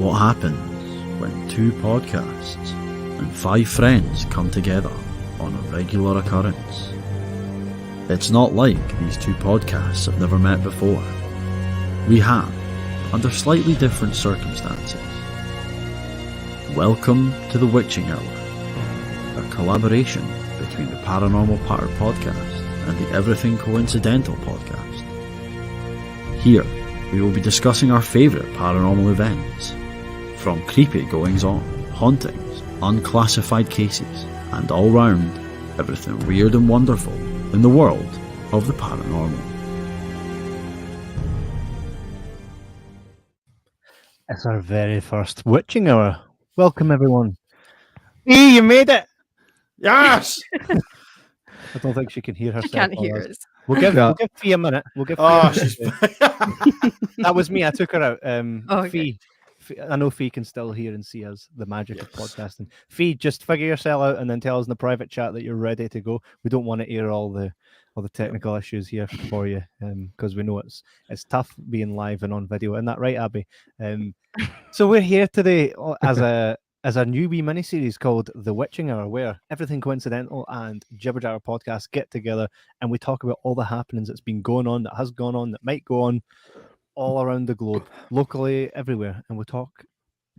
what happens when two podcasts and five friends come together on a regular occurrence. It's not like these two podcasts have never met before. We have, under slightly different circumstances. Welcome to the Witching Hour, a collaboration between the Paranormal Patter podcast and the Everything Coincidental podcast. Here, we will be discussing our favourite paranormal events, from creepy goings-on, hauntings, unclassified cases, and all round everything weird and wonderful in the world of the paranormal. It's our very first Witching Hour. Welcome, everyone. Hey, you made it! Yes! I don't think she can hear herself. She can't hear us. We'll give Fee a minute. We'll give Fee a minute. That was me. I took her out. Okay. Fee, I know Fee can still hear and see us, the magic of podcasting. Fee, just figure yourself out and then tell us in the private chat that you're ready to go. We don't want to air all the technical issues here for you, because we know it's tough being live and on video. Isn't that right, Abby? So we're here today as a new wee mini-series called The Witching Hour, where Everything Coincidental and Jibber Jabber podcast get together and we talk about all the happenings that's been going on, that has gone on, that might go on all around the globe, locally, everywhere. And we talk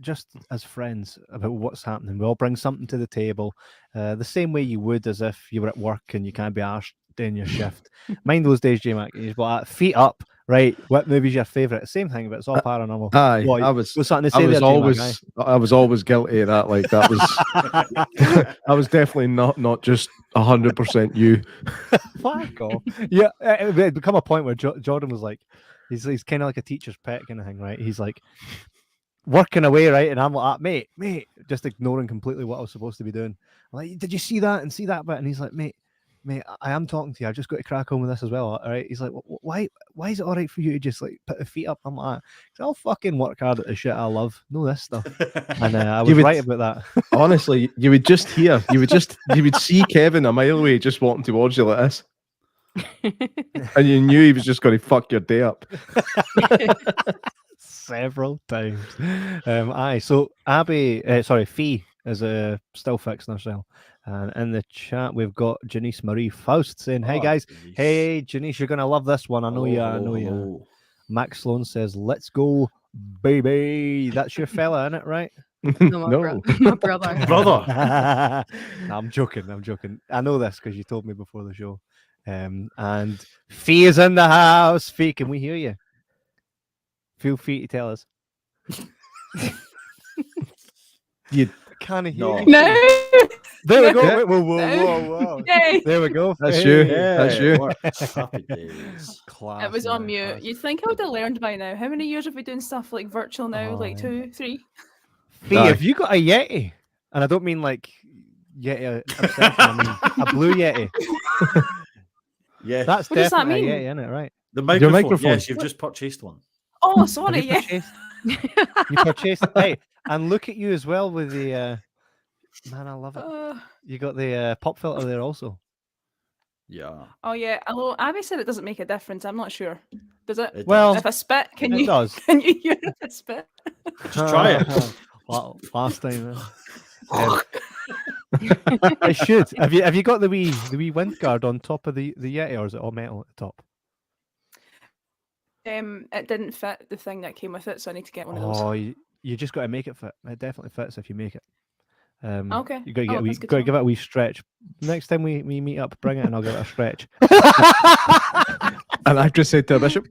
just as friends about what's happening. We all bring something to the table, the same way you would as if you were at work and you can't be arsed doing your shift. Mind those days, J-Mac. But feet up, right? What movie's your favourite? Same thing, but it's all paranormal. Aye, what, I was something to say there, I was always guilty of that. Like that was, I was definitely not just 100% you. Fuck off. Yeah, it become a point where Jordan was like, he's kind of like a teacher's pet kind of thing, right? He's like working away, right? And I'm like, mate, just ignoring completely what I was supposed to be doing. I'm like, did you see that and see that bit? And he's like, mate, I am talking to you. I've just got to crack on with this as well. All right. He's like, why is it all right for you to just like put the feet up? I'm like, I'll fucking work hard at the shit I love. Know this stuff. And I was right about that. Honestly, you would see Kevin a mile away just walking towards you like this. And you knew he was just going to fuck your day up. Several times. So Fee is still fixing herself. And in the chat, we've got Janice Marie Faust saying, hey guys, Janice. Hey Janice, you're going to love this one. I know you. Max Sloan says, let's go, baby. That's your fella, isn't it, right? No, my brother. No, I'm joking. I know this because you told me before the show. And Fee is in the house. Fee, can we hear you? Feel free to tell us. You can't hear you. No. There we go. Whoa. Yay. There we go. That's you. Yeah, That's you. Happy days. Class, It was on man, mute. You'd think I would have learned by now. How many years have we doing stuff like virtual now? Oh, Like 2, 3? Fee, have you got a Yeti? And I don't mean like Yeti obsession. I mean a blue Yeti. Yeah. That's What does that definitely mean? a Yeti, isn't it? Right? The microphone. microphone. Yes, you've just purchased one. Oh, sorry. Have Yeah. you purchased. Hey, and look at you as well with the. Man, I love it. You got the pop filter there also. Yeah. Oh, yeah. Although Abby said it doesn't make a difference. I'm not sure. Does it? It Well, If I spit, it does. can you hear if I spit? Just try it. Last time. I should. Have you got the wee wind guard on top of the Yeti, or is it all metal at the top? It didn't fit the thing that came with it, so I need to get one of those. Oh, you just got to make it fit. It definitely fits if you make it. Okay. You got to that's good got to to give it a wee stretch. Next time we meet up, bring it and I'll give it a stretch. And I just said to a bishop.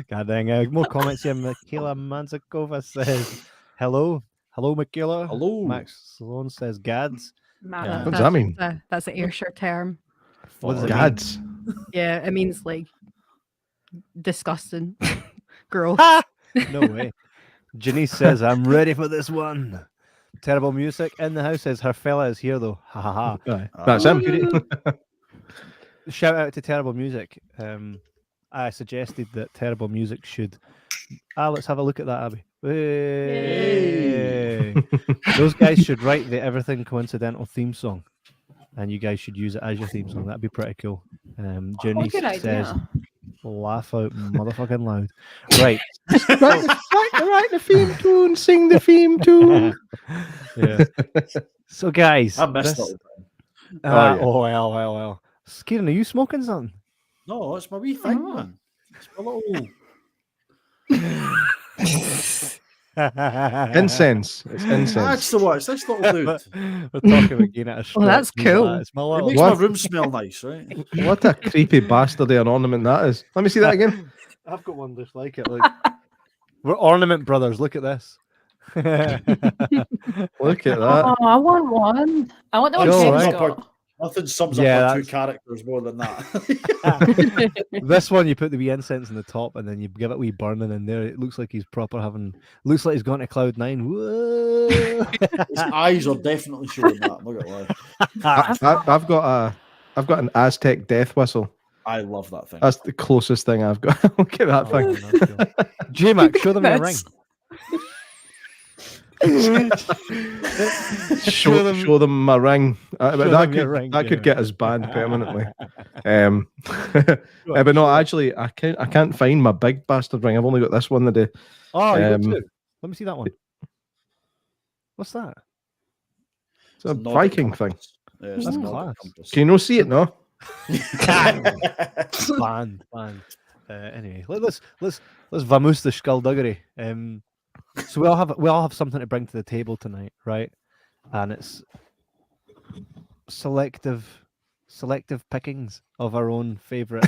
God dang. More comments here. Michaela Manzakova says, hello, Michaela. Hello. Max Sloan says, gads. Man, What does that mean? That's an Ayrshire term. What does it mean? Gads. Yeah, it means like disgusting. Gross. No way. Janice says, I'm ready for this one. Terrible music in the house says her fella is here though. Ha ha ha. That's him. Shout out to Terrible Music. I suggested that Terrible Music should. Let's have a look at that, Abby. Hey. Those guys should write the Everything Coincidental theme song, and you guys should use it as your theme song. That'd be pretty cool. Janice good says, idea. laugh out motherfucking loud. Right. Write the theme tune, sing the theme tune. Yeah. So, guys, I missed this, it. yeah. well. Kieran, are you smoking something? No, it's my wee thing, Oh. man. It's my little. Incense. It's incense. That's the one. It's this little dude. We're talking about getting it a Oh, that's stretch. He's like, cool. "Ah, it's my It little makes What? my room smell nice, right? What a creepy bastard of an ornament that is. Let me see that again. I've got one just like it. Look. We're ornament brothers. Look at this. Look at that. Oh, I want one. I want the one Joe, Kevin's right? got. Nothing sums Yeah, up our two that's- characters more than that. This one, you put the wee incense in the top, and then you give it a wee burning in there. It looks like he's proper having. Looks like he's gone to cloud 9. Whoa! His eyes are definitely showing that. I'm not gonna lie. I've got an Aztec death whistle. I love that thing. That's the closest thing I've got. Look at that thing. J-Mac, show them your ring. Show them my ring. But Show that them your could ring, that could yeah. get us banned permanently. But no, actually, I can't find my big bastard ring. I've only got this one today. Oh, you got Um, two. Let me see that one. What's that? It's a Nordic Viking thing. compass. Yeah, it's That's a Nordic class. compass. Can you not see it? No. Banned. Anyway, let's vamoose the skullduggery. So we all have something to bring to the table tonight, right? And it's selective pickings of our own favorite.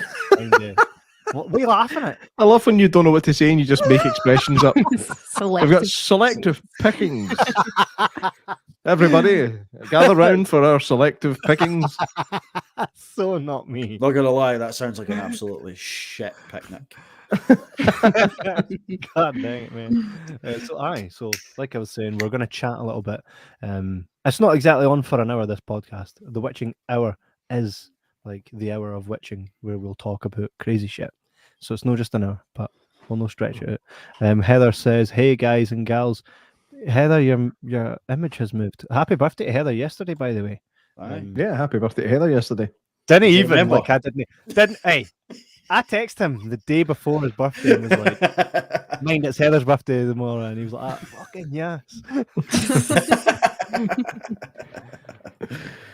What are you laughing at? I love when you don't know what to say and you just make expressions up. We've got Selective. selective pickings. Everybody, gather round for our selective pickings. So not me. Not gonna lie, that sounds like an absolutely shit picnic. God dang it, man. So like I was saying, we're going to chat a little bit. It's not exactly on for an hour, this podcast. The witching hour is like the hour of witching, where we'll talk about crazy shit. So it's not just an hour, but we'll no stretch it out. Heather says, "Hey guys and gals, Heather, your image has moved. Happy birthday to Heather yesterday, by the way." Aye. Yeah, happy birthday to Heather yesterday. Didn't Did you even remember? like I didn't. Hey, I texted him the day before his birthday and was like, "Mind it's Heather's birthday tomorrow," and he was like, "Ah, fucking yes."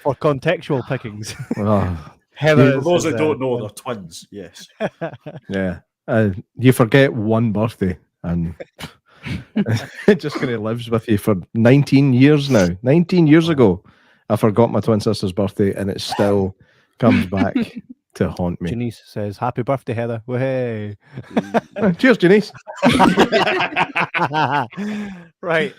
For contextual pickings, Oh, Heather. For is- those is, that don't know, they're twins. Yes. yeah. You forget one birthday and it just kind of lives with you for 19 years now. 19 years ago, I forgot my twin sister's birthday and it still comes back to haunt me. Janice says, "Happy birthday, Heather." Way. Cheers, Janice. Right.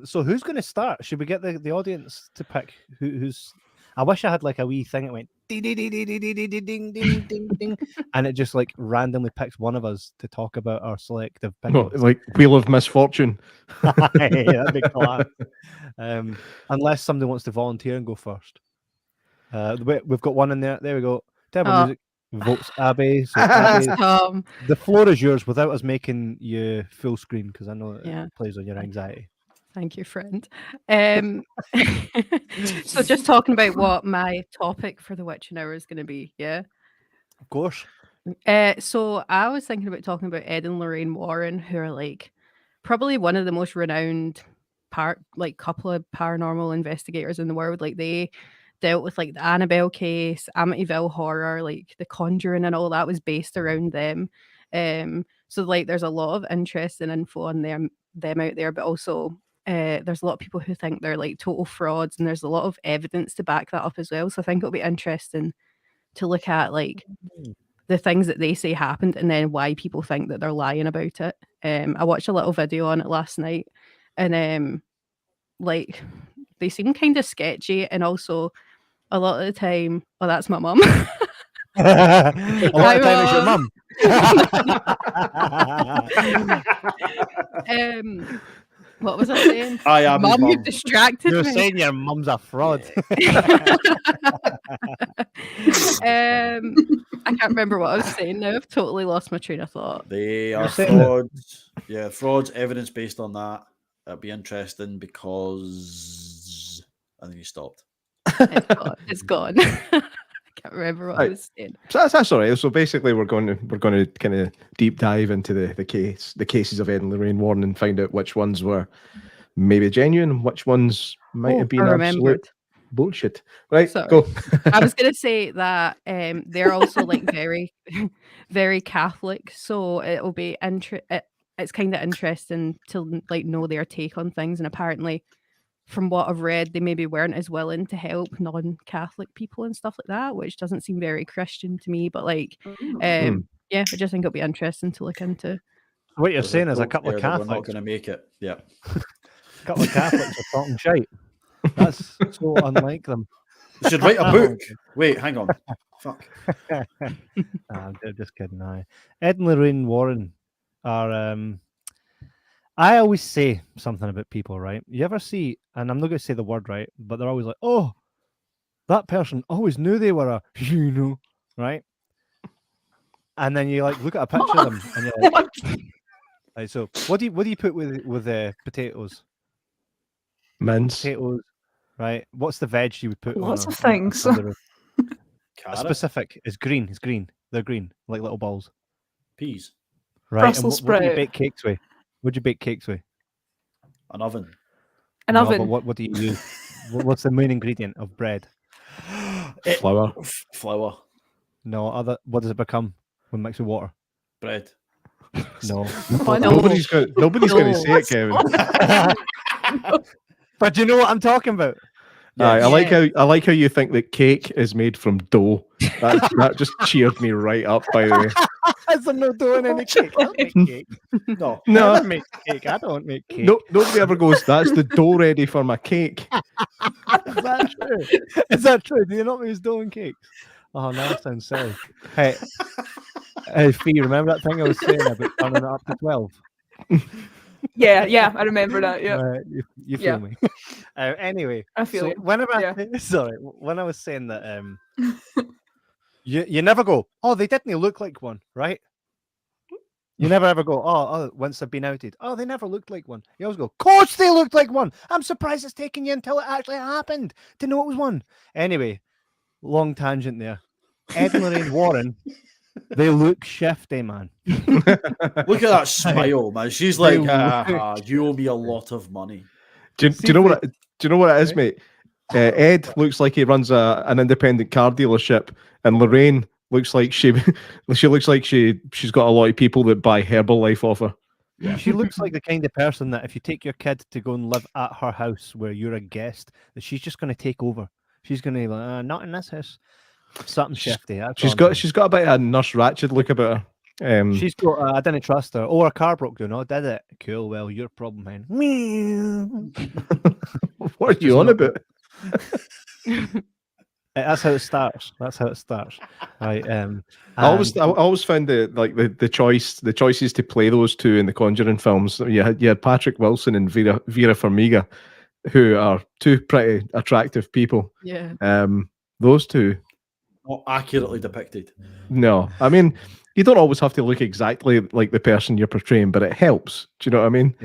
So who's going to start? Should we get the audience to pick who's? I wish I had like a wee thing that went ding ding ding ding ding ding ding ding ding ding, and it just like randomly picks one of us to talk about our selective No, pickings. like Wheel of Misfortune. That'd be class. Unless somebody wants to volunteer and go first. We've got one in there. There we go. Terrible Oh. music. Votes Abby. So Abby, Um, the floor is yours without us making you full screen because I know Yeah. it plays on your anxiety. Thank you, friend. So just talking about what my topic for the witching hour is going to be, yeah. Of course. So I was thinking about talking about Ed and Lorraine Warren, who are like probably one of the most renowned couple of paranormal investigators in the world. Like they dealt with like the Annabelle case, Amityville Horror, like The Conjuring, and all that was based around them. So like there's a lot of interesting info on them out there, but also there's a lot of people who think they're like total frauds, and there's a lot of evidence to back that up as well. So I think it'll be interesting to look at like the things that they say happened and then why people think that they're lying about it. I watched a little video on it last night, and like they seem kind of sketchy, and also a lot of the time, oh, that's my mum. A lot of time it's your mum. What was I saying? I am his Mum, mum. you've distracted You're me. saying your mum's a fraud. I can't remember what I was saying now. I've totally lost my train of thought. They are saying that- frauds. Yeah, frauds, evidence based on that. That'd be interesting because. And then you stopped. It's gone. I can't remember what I Right. was saying. So that's all right. So basically, we're going to kind of deep dive into the cases of Ed and Lorraine Warren and find out which ones were maybe genuine, and which ones might have I been absolute remembered. bullshit. Right, Sorry. go. I was going to say that they're also like very, very Catholic, so it'll be it's kind of interesting to like know their take on things. And apparently, from what I've read, they maybe weren't as willing to help non-Catholic people and stuff like that, which doesn't seem very Christian to me. But like, yeah, I just think it'll be interesting to look into. What you're There's saying is a joke couple of there that we're not Catholics. going to make it. Yeah. A couple of Catholics are talking shite. That's so unlike them. We should write a book. Wait, hang on. Fuck. I'm just kidding. Aye. Ed and Lorraine Warren are. I always say something about people, right? You ever see, and I'm not going to say the word right, but they're always like, "Oh, that person always knew they were a," right? And then you like look at a picture of them, and you're like, right, so what do you put with potatoes? Mince. Potatoes, right? What's the veg you would put? Lots on of things. a Carrot, specific. It's green. It's green. They're green, like little balls. peas, Right. Brussels and what do you sprout. bake cakes with? What do you bake cakes with? an oven. An No, oven. But what do you use? What's the main ingredient of bread? Flour. Flour, No, what does it become when mixed with water? bread. No. Oh, no. Nobody's going to say it, Kevin. But you know what I'm talking about? Aye, Yes. I like how you think that cake is made from dough. That just cheered me right up. By the way, Is there no dough in any cake? I don't make cake. No. I no, never make cake. I don't make cake. nobody ever goes. That's the dough ready for my cake. Is that true? Is that true? Do you not use dough in cakes? Oh, no, that sounds silly. Hey, Fee, remember that thing I was saying about turning it up to 12? Yeah, I remember that. Yeah, You feel Yeah. me. Anyway, I feel so you. whenever sorry, when I was saying that you never go, oh, they didn't look like one, right? You never ever go, oh, once they've been outed, oh, they never looked like one. You always go, of course they looked like one. I'm surprised it's taken you until it actually happened to know it was one. Anyway, long tangent there. Ed and Lorraine Warren, they look shifty, man. Look at that smile, man. She's like, They you owe me a lot of money. Do you know what? Do you know what it is, mate? Ed looks like he runs an independent car dealership, and Lorraine looks like she looks like she's got a lot of people that buy Herbalife off her. She looks like the kind of person that if you take your kid to go and live at her house where you're a guest, that she's just going to take over. She's going to be like, not in this house. Something shifty. She's got a bit of a Nurse Ratched look about her. She's got. I didn't trust her. Oh, her car broke down. Oh, did it? Cool. Well, your problem, man. What are you on about? That's how it starts. Right. I always found the choices to play those two in the Conjuring films. You had Patrick Wilson and Vera Farmiga, who are two pretty attractive people. Yeah. Those two. Not accurately depicted. No, I mean, you don't always have to look exactly like the person you're portraying, but it helps. Do you know what I mean?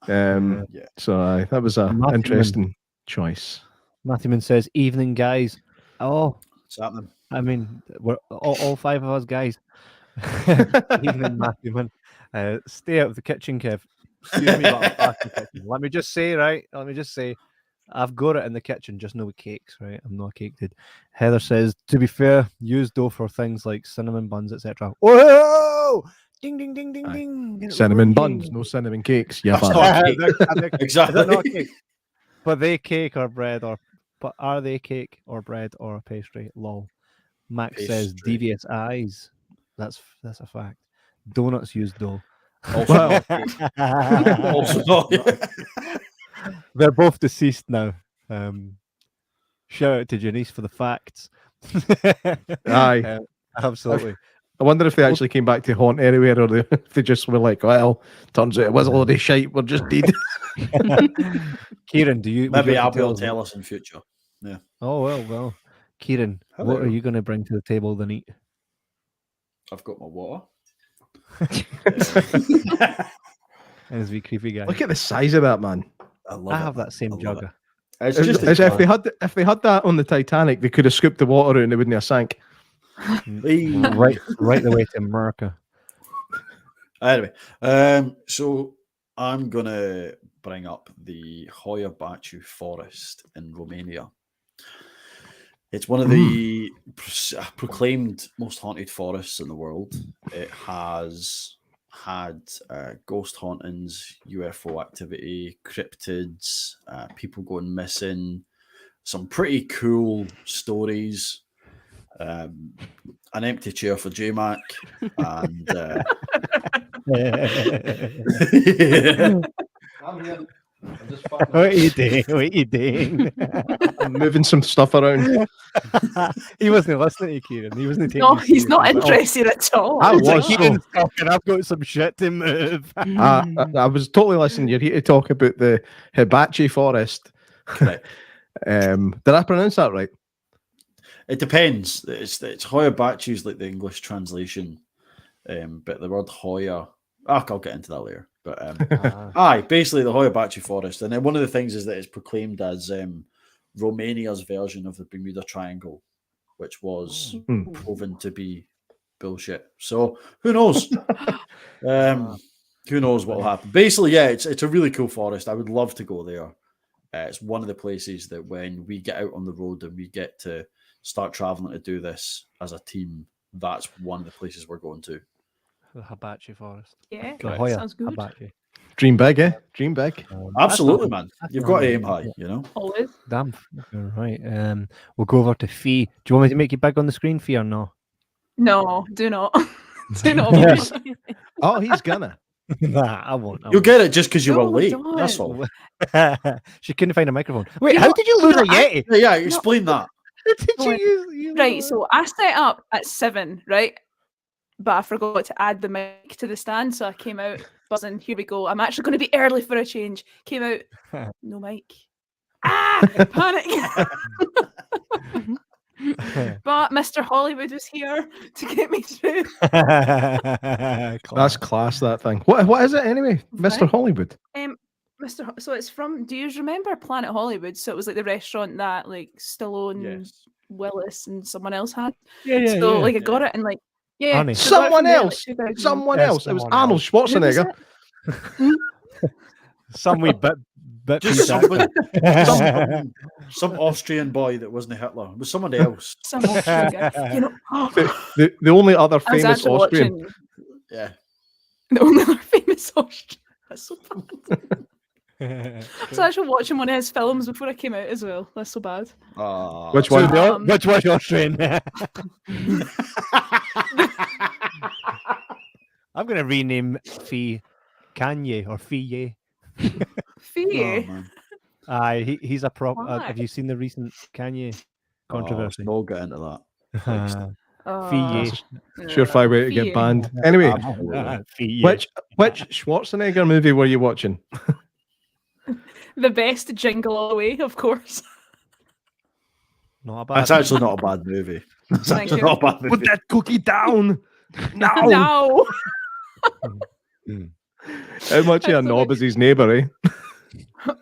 Yeah. So that was an interesting choice. Matthewman says, "Evening, guys." Oh, What's happening? I mean, we're all five of us guys. Evening, Matthewman. Stay out of the kitchen, Kev. Excuse me, but I'm back in the kitchen. Let me just say, I've got it in the kitchen, just no cakes, right? I'm not a cake dude. Heather says, to be fair, use dough for things like cinnamon buns, etc. Whoa! Ding, ding, ding, ding, ding. Cinnamon buns, no cinnamon cakes. Yeah, That's not a cake. Exactly. Is it not a cake? But they cake or bread but are they cake or bread or a pastry? Lol. Max says Pastry. devious eyes. That's a fact. Donuts use dough. Also, also not. They're both deceased now. Shout out to Janice for the facts. Aye. Absolutely. I wonder if they actually came back to haunt anywhere, or if they just were like, well, turns out it was a load of shite, we're just dead. Kieran, would Maybe you like Ab to tell will us? tell us in future. Yeah. Oh, well. Kieran, Hello. what are you going to bring to the table to eat? I've got my water. And as we creepy guy. Look at the size of that, man. I love I it. have that same I love jugger. It's just If they had that on the Titanic, they could have scooped the water out and they wouldn't have sank. right the way to America. Anyway, so I'm gonna bring up the Hoia Baciu Forest in Romania. It's one of the proclaimed most haunted forests in the world. It has had ghost hauntings, UFO activity, cryptids, people going missing, some pretty cool stories. An empty chair for J-Mac, and I'm here. I'm just What are you doing? What are you doing? I'm moving some stuff around. He wasn't listening to you, Kieran. He wasn't taking No, you he's not seriously. interested at all. I He's like, was, Kieran's talking, I've got some shit to move. I was totally listening. You're here to talk about the Hibachi Forest. correct. Did I pronounce that right? It depends. It's Hoia Baciu is like the English translation, but the word Hoia, I'll get into that later. But basically the Hoia Baciu Forest, and then one of the things is that it's proclaimed as Romania's version of the Bermuda Triangle, which was proven to be bullshit. So who knows? Who knows what will happen? Basically, yeah, it's a really cool forest. I would love to go there. It's one of the places that when we get out on the road and we get to start traveling to do this as a team, that's one of the places we're going to. The Hibachi Forest. Yeah, La Jolla sounds good. Hibachi. Dream big, eh? Dream big. Absolutely, man. that's You've not got to bad. aim high, you know? Always. Damn. All right. We'll go over to Fee. Do you want me to make you big on the screen, Fee, or no? No, do not. Do not. Yes. Oh, he's gonna. Nah, I won't. You'll get it just because you were No, late. don't. That's all. She couldn't find a microphone. Wait, You how know- did you lose you a know, Yeti? Yeah, explain that. How did Well, you Right, so I set up at 7, right? But I forgot to add the mic to the stand, so I came out buzzing. Here we go. I'm actually going to be early for a change. Came out, no mic. Panic. But Mr. Hollywood was here to get me through. That's class, that thing. What is it anyway? Mr. Right. Hollywood. So it's from. Do you remember Planet Hollywood? So it was like the restaurant that like Stallone, Yes. Willis, and someone else had. yeah, So like I got Yeah. it and like yeah, Honey. so I got it Someone from there, like, else. 2000. Someone Yes, else. It was someone Arnold else. Who was Schwarzenegger. it? some wee bit Just piece somebody, accent. some Austrian boy that wasn't Hitler. It was somebody else. Some Austrian guy. You know, The only other I was famous actually Austrian. watching Yeah. the only other famous Austrian. That's so bad. I was actually watching one of his films before I came out as well. That's so bad. Which one? Which was your train? I'm going to rename Fee Kanye or Fee. Fee. man. Aye, he's a prop. Why? Have you seen the recent Kanye Oh, controversy? no, get into that. Christ. Fee. Surefire way to Fee. get banned. Anyway, Fee. which Schwarzenegger movie were you watching? The best Jingle All the Way, of course. Not a bad. That's actually not a bad movie. That's Thank actually you. not a bad movie. Put that cookie down. Now. No. How much of a knob is his neighbour, eh?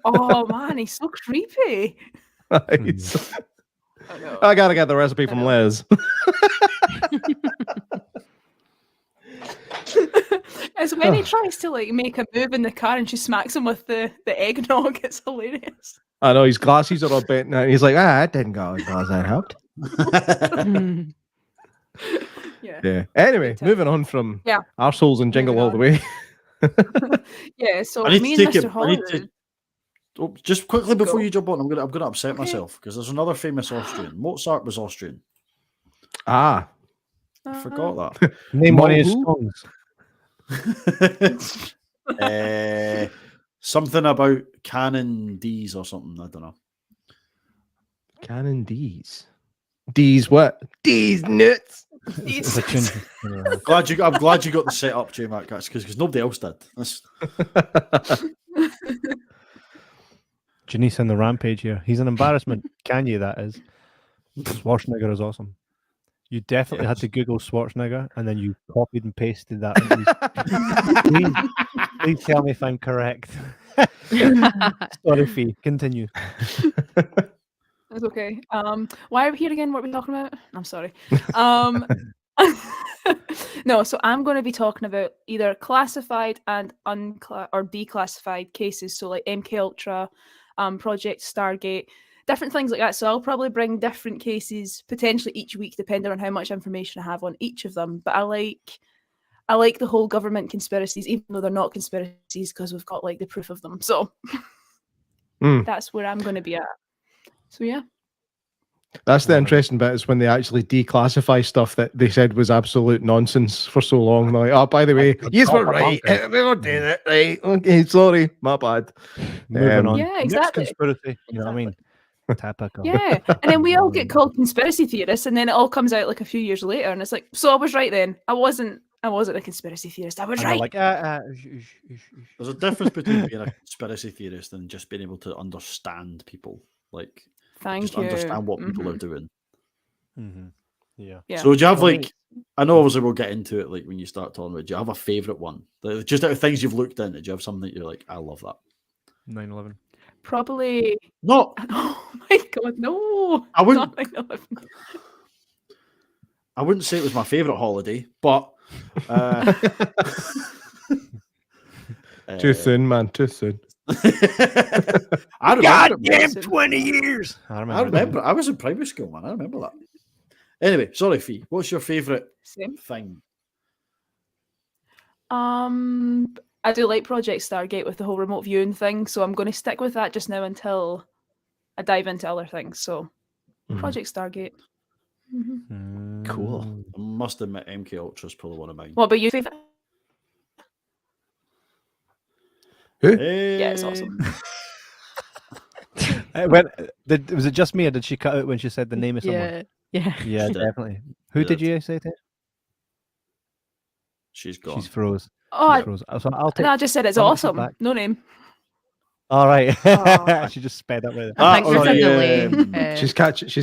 Oh man, he's so creepy. Nice. I know. I gotta get the recipe from Liz. It's when he tries to like make a move in the car and she smacks him with the eggnog. It's hilarious. I know his glasses are all bent now. He's like, that didn't go as well as I hoped. Yeah. Yeah. Anyway, Good time. moving on from Yeah. arseholes and jingle all the Moving way. Yeah. So I need me to and take Mr. it. Hollywood. Just quickly before Go. you jump on, I'm gonna upset Okay. myself because there's another famous Austrian. Mozart was Austrian. Ah. I forgot Name one of his Who? songs. that. Something about Canon D's or something. I don't know. Canon D's. D's what? D's nuts. It's a tune. I'm glad you got the set up, J Mac, because nobody else did. Janice on the rampage here. He's an embarrassment. Kanye, that is. Schwarzenegger is awesome. You definitely had to Google Schwarzenegger and then you copied and pasted that. Please tell me if I'm correct. Sorry, Fee. Continue. That's okay. Why are we here again? What are we talking about? I'm sorry. No, so I'm going to be talking about either classified and or declassified cases. So like MK Ultra, Project Stargate, different things like that. So I'll probably bring different cases potentially each week, depending on how much information I have on each of them. But I like the whole government conspiracies, even though they're not conspiracies, because we've got like the proof of them. So that's where I'm going to be at. So yeah. That's the interesting bit, is when they actually declassify stuff that they said was absolute nonsense for so long. They're like, oh, by the way, yes, we're right. We were doing it right. Okay, sorry, my bad. Moving on. Yeah, Next exactly. conspiracy. You know what I mean? Typical. Yeah, and then we all get called conspiracy theorists, and then it all comes out like a few years later, and it's like, so I was right then. I wasn't a conspiracy theorist. I was And right. like, There's a difference between being a conspiracy theorist and just being able to understand people. Like, Thank just you. understand what people are doing. Yeah. Yeah. So, do you have For me- like? I know obviously we'll get into it. Like when you start talking about, do you have a favorite one? Like, just out of things you've looked into, do you have something that you're like, I love that? 9/11. Probably. No, Oh my god, no! I wouldn't. Not 9/11. I wouldn't say it was my favorite holiday, but Too soon, man. Too soon. I remember. it. 20 years. I remember. I was in primary school, man. I remember that. Anyway, sorry, Fee. What's your favorite Same. thing? I do like Project Stargate with the whole remote viewing thing, so I'm going to stick with that just now until I dive into other things. So, Project Stargate. Cool. I must admit, MK Ultra is probably one of mine. What about you? Favorite? Who? Yeah, it's awesome. Was it just me, or did she cut out when she said the name of someone? Yeah. Yeah, She did. definitely. Who She did did. you say to? She's gone. She's froze. Oh, She's froze. So I'll take. no, I just said it's I'll take it awesome. back. No name. All right. Aw. She just sped up with it. I think or there's a the, delay. She's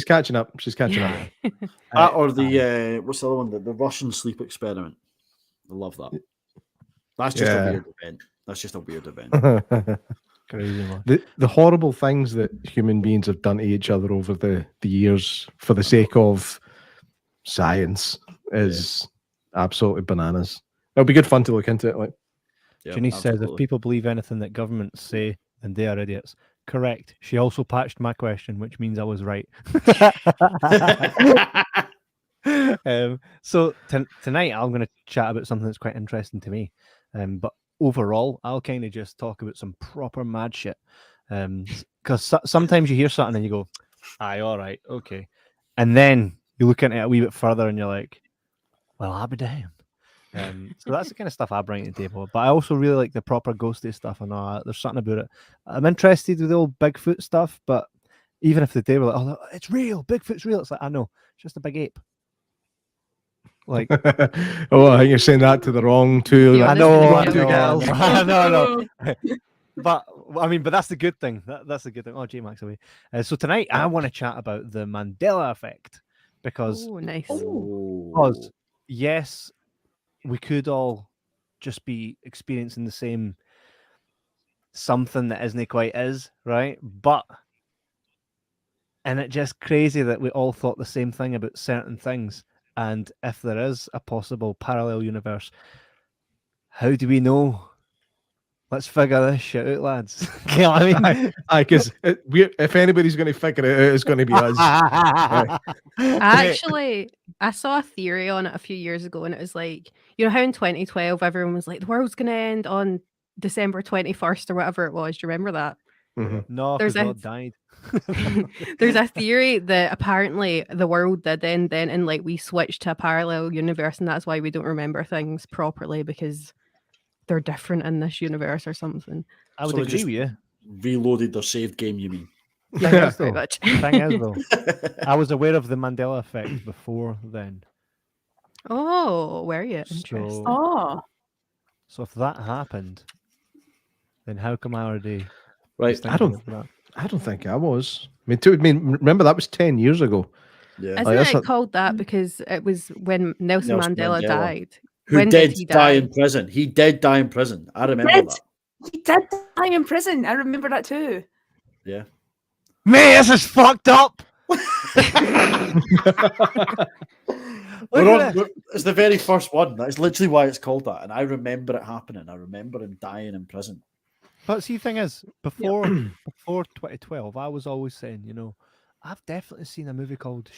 catching up. She's catching up. That or the what's the other one? The Russian sleep experiment. I love that. That's just a weird event. That's just a weird event. Crazy man. The horrible things that human beings have done to each other over the years for the sake of science is absolutely bananas. It'll be good fun to look into it. Like, Yeah, Janice says, if absolutely. people believe anything that governments say, then they are idiots. Correct. She also patched my question, which means I was right. So tonight I'm going to chat about something that's quite interesting to me. But overall, I'll kind of just talk about some proper mad shit. Because sometimes you hear something and you go, aye, all right, okay. And then you look into it a wee bit further and you're like, well, I'll be damned. So that's the kind of stuff I bring to the table. But I also really like the proper ghosty stuff. And there's something about it. I'm interested with the old Bigfoot stuff, but even if they were like, oh, it's real, Bigfoot's real. It's like, I know, it's just a big ape. Like, oh, I think you're saying that to the wrong two. Yeah, I know, this I is know, real. no. But I mean, but that's the good thing. That's the good thing. Oh, J Max away. So tonight I want to chat about the Mandela effect because Oh, nice. because yes, we could all just be experiencing the same something that isn't quite is, right? But and it's just crazy that we all thought the same thing about certain things. And if there is a possible parallel universe, how do we know? Let's figure this shit out, lads. You know what I mean? Because if anybody's going to figure it out, it's going to be us. I saw a theory on it a few years ago, and it was like, you know how in 2012 everyone was like, the world's going to end on December 21st or whatever it was. Do you remember that? No, There's because a- God died. There's a theory that apparently the world did end then, and like we switched to a parallel universe, and that's why we don't remember things properly because they're different in this universe or something. I would So they agree just with you. reloaded their saved game, you mean? Thing is, Pretty though, much. thing is, though, I was aware of the Mandela effect before then. Oh, were you? Interesting. Oh, So if that happened, then how come I already? Right. was thinking of that? I don't think I was. Remember that was 10 years ago. Yeah. Isn't that's it not- called that because it was when Nelson Nelson Mandela Mandela. died? Who When did he die die? in prison? He did die in prison. I remember Did? that. He did die in prison. I remember that too. Yeah. Mate, this is fucked up. It's the very first one. That's literally why it's called that. And I remember it happening. I remember him dying in prison. But see, the thing is, before 2012, I was always saying, I've definitely seen a movie called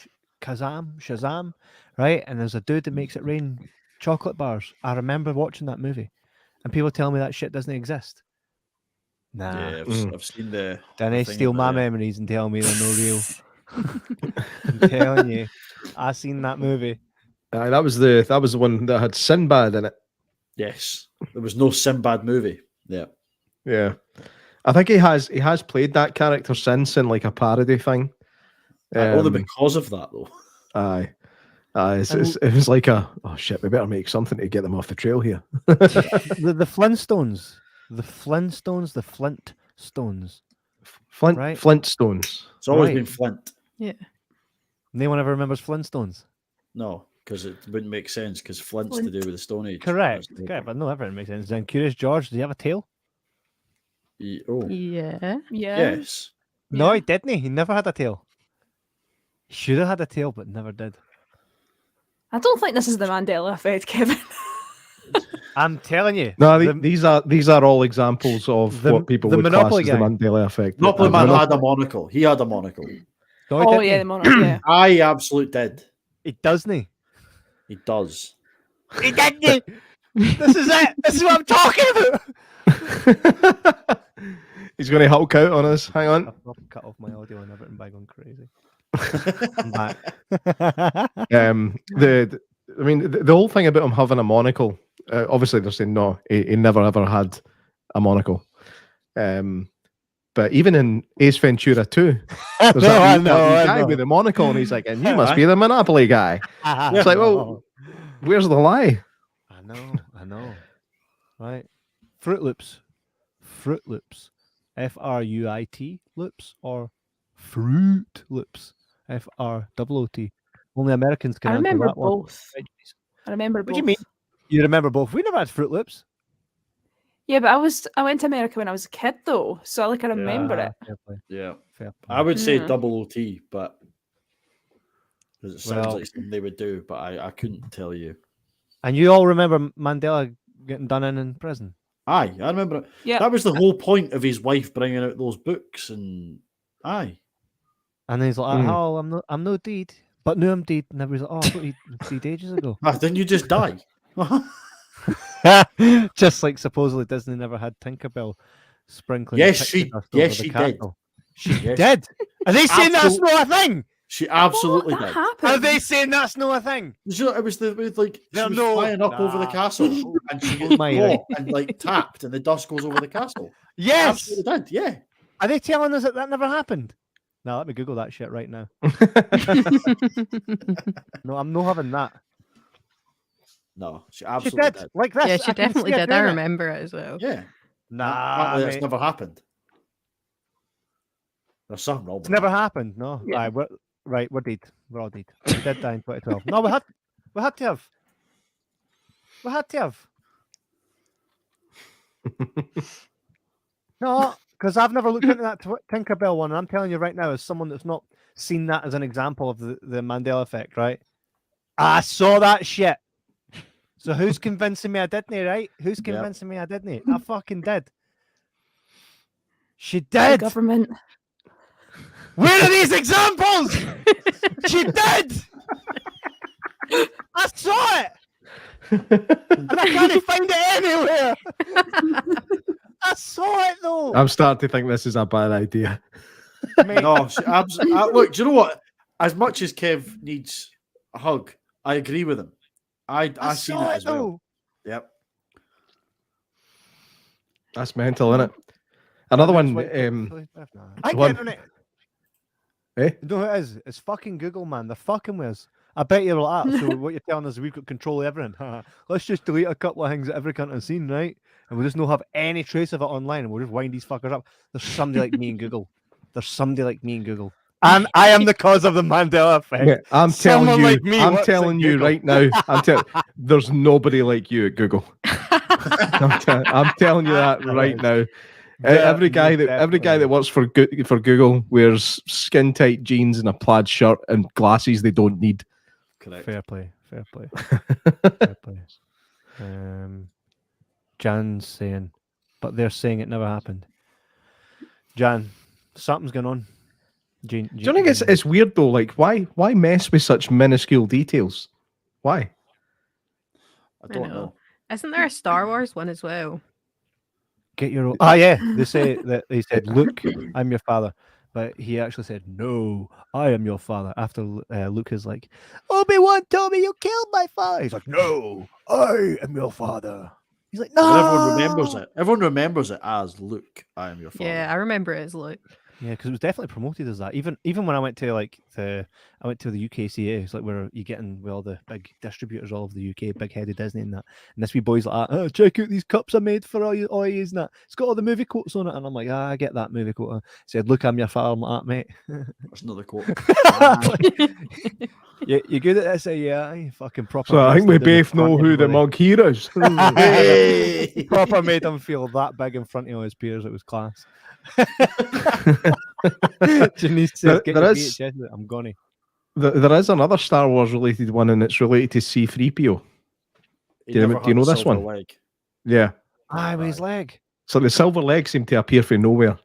Shazam, right? And there's a dude that makes it rain chocolate bars. I remember watching that movie, and people tell me that shit doesn't exist. Nah, Yeah, I've seen the. then the they thing steal about my it. memories and tell me they're no real. I'm telling you, I seen that movie. That was the one that had Sinbad in it. Yes, there was no Sinbad movie. Yeah. Yeah, I think he has played that character since in like a parody thing. Only because of that, though. Aye. It was like oh shit, we better make something to get them off the trail here. The Flintstones, the Flintstones. Right. Flintstones. It's always Right. been Flint. Yeah. No one ever remembers Flintstones. No, because it wouldn't make sense. Because Flint's to do with the Stone Age. Correct. That's the Correct. whole But no, everything makes sense. Then Curious George, does he have a tail? point. Oh, Yeah. Yeah. yes. No, Yeah. he didn't. He never had a tail. He should have had a tail, but never did. I don't think this is the Mandela effect, Kevin. I'm telling you. No, the- these are all examples of the- what people the would Monopoly class as the gang. Mandela effect. Monopoly The Man Monopoly- had a monocle. He had a monocle. No, he Oh didn't. yeah, the monarch. Yeah. I absolutely did. He doesn't. He does. He didn't. This is it. This is what I'm talking about. He's going to Hulk out on us. Hang on. I've cut off my audio and everything by going crazy. I'm back. The whole thing about him having a monocle. Obviously, they're saying no, he never ever had a monocle. But even in Ace Ventura 2, there's that wee guy with a monocle, and he's like, "And you must be the Monopoly guy." It's like, well, where's the lie? I know. Right. Fruit Loops. Fruit loops or Fruit Loops. FROOT. Only Americans can I answer remember that one. both. I remember What both. do you mean? You remember both? We never had Fruit Loops. Yeah, but I went to America when I was a kid though, so I remember it. Fair play. Yeah. Fair play. I would say Mm. double OT, but because it sounds Well- like something they would do, but I couldn't tell you. And you all remember Mandela getting done in prison? Aye, I remember it. Yeah. That was the whole point of his wife bringing out those books, and aye. And then he's like, Mm. "Oh, I'm no deed, but no, I'm deed." And everybody's like, "Oh, I thought he died ages ago." Didn't you just die? Just like supposedly Disney never had Tinkerbell sprinkling. Yes, pixie she- dust yes, over the she did. castle. She Yes. did. Are they saying that's not a thing? She absolutely What? That did. happened. Are they saying that's not a thing? It was the with like she No, was no. flying up over the Nah. castle, and she Oh was my, caught and like tapped, and the dust goes over the castle. Yes. Absolutely did. Yeah. Are they telling us that never happened? Now let me Google that shit right now. No, I'm not having that. No, she She absolutely did did. like this. Yeah, I she can see definitely her did. I doing it. remember it as well. Yeah. Nah, Apparently that's mate. never happened. There's something wrong. It's with never that. happened. No, Yeah. we're dead. We're all dead. We did die in 2012. No, we had to have. We had to have. No, because I've never looked into that Tinkerbell one. And I'm telling you right now, as someone that's not seen that as an example of the Mandela effect, right? I saw that shit. So who's convincing me I didn't, right? Who's Yep. convincing me I didn't? I fucking did. She The did. government. Where are these examples? She did. I saw it. And I can't find it anywhere. I saw it though. I'm starting to think this is a bad idea. Mate, No, she absolutely. Look, do you know what? As much as Kev needs a hug, I agree with him. I seen saw it it as well. though. Yep. That's mental, isn't it? Another one. I one- get on it. Eh? You know who it is? It's fucking Google, man. They're fucking with us. I bet you're like, so what you're telling us is we've got control of everything. Let's just delete a couple of things that every cunt has seen, right? And we'll just not have any trace of it online and we'll just wind these fuckers up. There's somebody like me in Google. There's somebody like me in Google. And I am the cause of the Mandela effect. Yeah, I'm telling Someone you, like me I'm works telling at you Google. right now, there's nobody like you at Google. I'm telling you that right now. Yeah, Every guy most that works for Google wears skin tight jeans and a plaid shirt and glasses they don't need. Correct. Fair play. Fair play. Jan's saying, but they're saying it never happened. Jan, something's going on. Do you think it's weird though? Like, why mess with such minuscule details? Why? I don't know. Isn't there a Star Wars one as well? Get your own. Ah, yeah. They say that he said, "Luke, I'm your father," but he actually said, "No, I am your father." After Luke is like, "Obi-Wan told me you killed my father." He's like, "No, I am your father." He's like, "No." But everyone remembers it. Everyone remembers it as Luke. I am your father. Yeah, I remember it as Luke. Yeah, because it was definitely promoted as that. Even when I went to the UKCA, it's like where you get in with all the big distributors all over the UK, big headed Disney and that. And this wee boy's like, "Oh, check out these cups I made for all you and that. It's got all the movie quotes on it." And I'm like, "I get that movie quote." He said, "Look, I'm your father." I'm like, "Mate." That's another quote. You good at this? Yeah, you fucking proper. So I think we bastard in the both know front, who the everybody. mug here is. Hey! Proper made him feel that big in front of all his peers. It was class. Janice says, "Get There your is- VHS. I'm gonna." There is another Star Wars related one, and it's related to C-3PO. He Do you never know had a this silver one? leg. Yeah. With his leg. So the silver legs seem to appear from nowhere.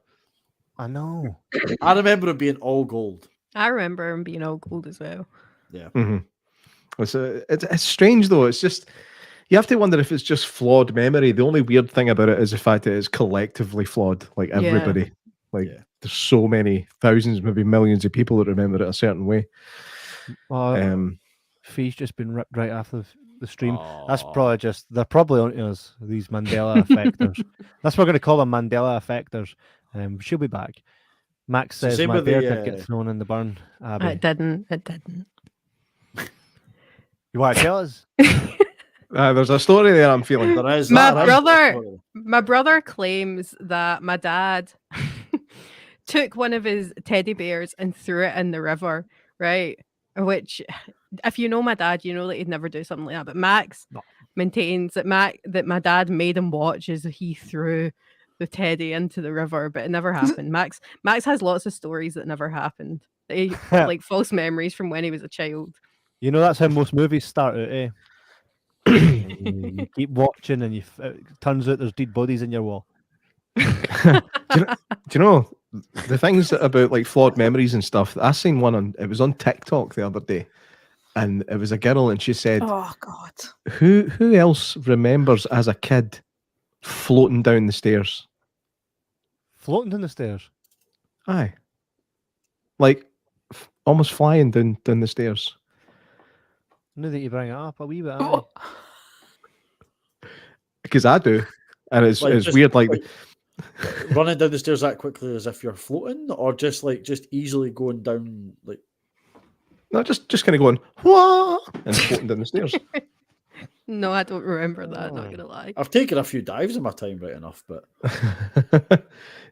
I know. I remember him being all gold. I remember him being all gold as well. Yeah. Mm-hmm. It's strange though. It's just you have to wonder if it's just flawed memory. The only weird thing about it is the fact that it's collectively flawed. Like Yeah. everybody, like Yeah. there's so many thousands, maybe millions of people that remember it a certain way. Fee's just been ripped right after the stream. That's Aw. probably just they're probably on to us, these Mandela effectors. That's what we're going to call them, Mandela effectors. She'll be back. Max So says same my with bear the, did get thrown in the burn. Abby, It didn't. you want to tell us? There's a story there I'm feeling. There is My that. brother- My brother claims that my dad took one of his teddy bears and threw it in the river, right? Which, if you know my dad, you know that he'd never do something like that. But Max maintains that my dad made him watch as he threw the teddy into the river, but it never happened. Max has lots of stories that never happened. Like false memories from when he was a child. You know that's how most movies start out, eh? You keep watching, and it turns out there's dead bodies in your wall. Do you know the things about like flawed memories and stuff? I seen one it was on TikTok the other day, and it was a girl, and she said, Oh God. "Who else remembers as a kid floating down the stairs?" Floating down the stairs. Aye, like almost flying down the stairs. Now that you bring it up, a wee bit. Oh. Because I do, and it's just, weird. Like running down the stairs that quickly as if you're floating, or just easily going down like. no, just kind of going whoa and floating down the stairs. No, I don't remember that. Not gonna lie. I've taken a few dives in my time, right enough, but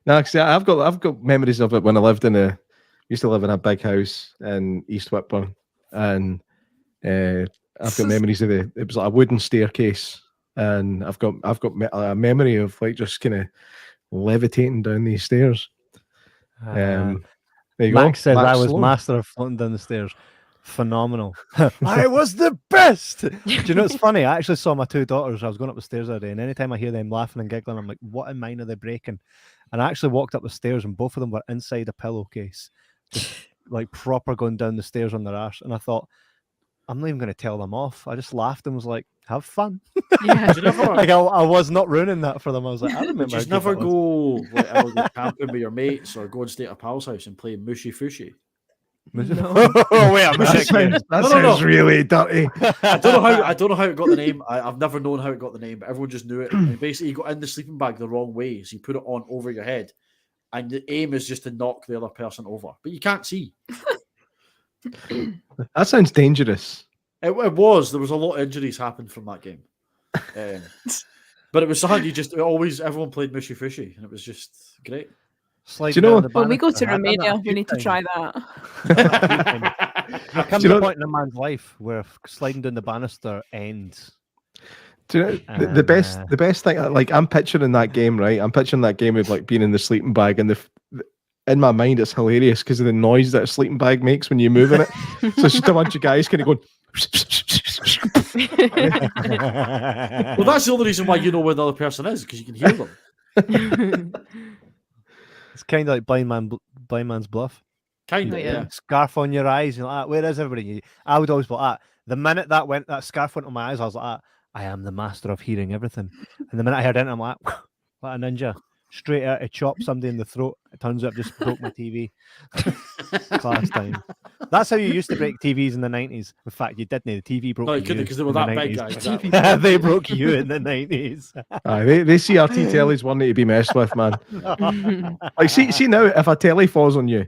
No, see, I've got memories of it when I lived used to live in a big house in East Whitburn, and I've got memories of it was like a wooden staircase, and I've got a memory of like just kind of levitating down these stairs. There you Max go. says I was Sloan. master of floating down the stairs. Phenomenal. I was the best. Do you know what's funny? I actually saw my two daughters. I was going up the stairs the other day, and anytime I hear them laughing and giggling, I'm like, what in mine are they breaking? And I actually walked up the stairs, and both of them were inside a pillowcase, just like proper going down the stairs on their arse. And I thought, I'm not even going to tell them off. I just laughed and was like, have fun. Yeah. do you never, Like I was not ruining that for them. I was like, I remember. just how good never that was. go ever go camping with your mates or go and stay at a pal's house and play mushy fushy. No. Oh wait, I'm That sounds, No. sounds really dirty. I don't know how it got the name. I've never known how it got the name, but everyone just knew it. And basically, you got in the sleeping bag the wrong way, so you put it on over your head, and the aim is just to knock the other person over, but you can't see. That sounds dangerous. It was. There was a lot of injuries happened from that game, but it was something everyone played mushy fishy, and it was just great. Slide Do you know- down the When we go banister. to I've done that Romania, a we few need to times. try that. There comes Do you a know- point in a man's life where sliding down the banister ends. Do you know, the best thing, like I'm picturing that game, right? I'm picturing that game of like being in the sleeping bag, and in my mind it's hilarious because of the noise that a sleeping bag makes when you move in it. So it's just a bunch of guys kind of going. Well, that's the only reason why you know where the other person is, because you can hear them. It's kind of like blind man's bluff. Kind of, Oh, yeah. yeah. Scarf on your eyes, you're like, where is everybody? I would always be like, the minute that scarf went on my eyes, I was like, I am the master of hearing everything. And the minute I heard it, I'm like, like a ninja, straight out to chop somebody in the throat. It turns out I just broke my TV. Class time. That's how you used to break TVs in the 90s. In fact, you didn't. The TV broke No, you you couldn't, because they were in the that big, 90s. guys. Exactly. They broke you in the 90s. They CRT tellies weren't to be messed with, man. Like, see now, if a telly falls on you,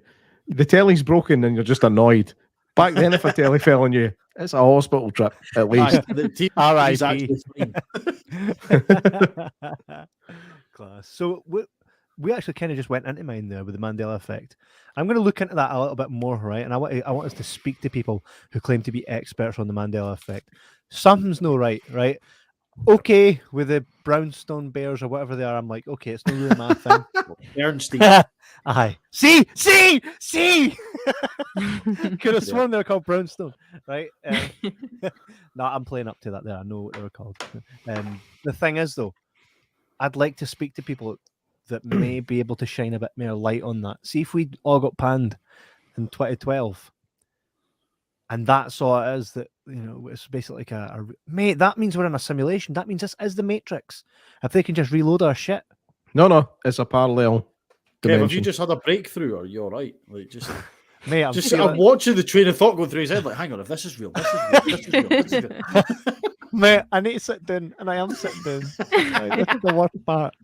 the telly's broken and you're just annoyed. Back then, if a telly fell on you, it's a hospital trip, at least. The TV is R.I.P. actually fine. Class. So we actually kind of just went into mine there with the Mandela effect. I'm going to look into that a little bit more, right? And I want us to speak to people who claim to be experts on the Mandela effect. Something's no right? Okay, with the brownstone bears or whatever they are, I'm like, okay, it's not really my thing. Bernstein. Aye. See! Could have sworn they were called brownstone, right? No, I'm playing up to that there. I know what they were called. The thing is, though, I'd like to speak to people that may be able to shine a bit more light on that. See if we all got panned in 2012. And that's all it is, that, you know, it's basically like mate, that means we're in a simulation. That means this is the Matrix. If they can just reload our shit. No, it's a parallel dimension. Kev, have you just had a breakthrough, or are you all right? Like, just, mate, I'm watching the train of thought going through his head. Like, hang on, if this is real, this is real, this is real, this is real. Mate, I need to sit down, and I am sitting down. Right, this is the worst part.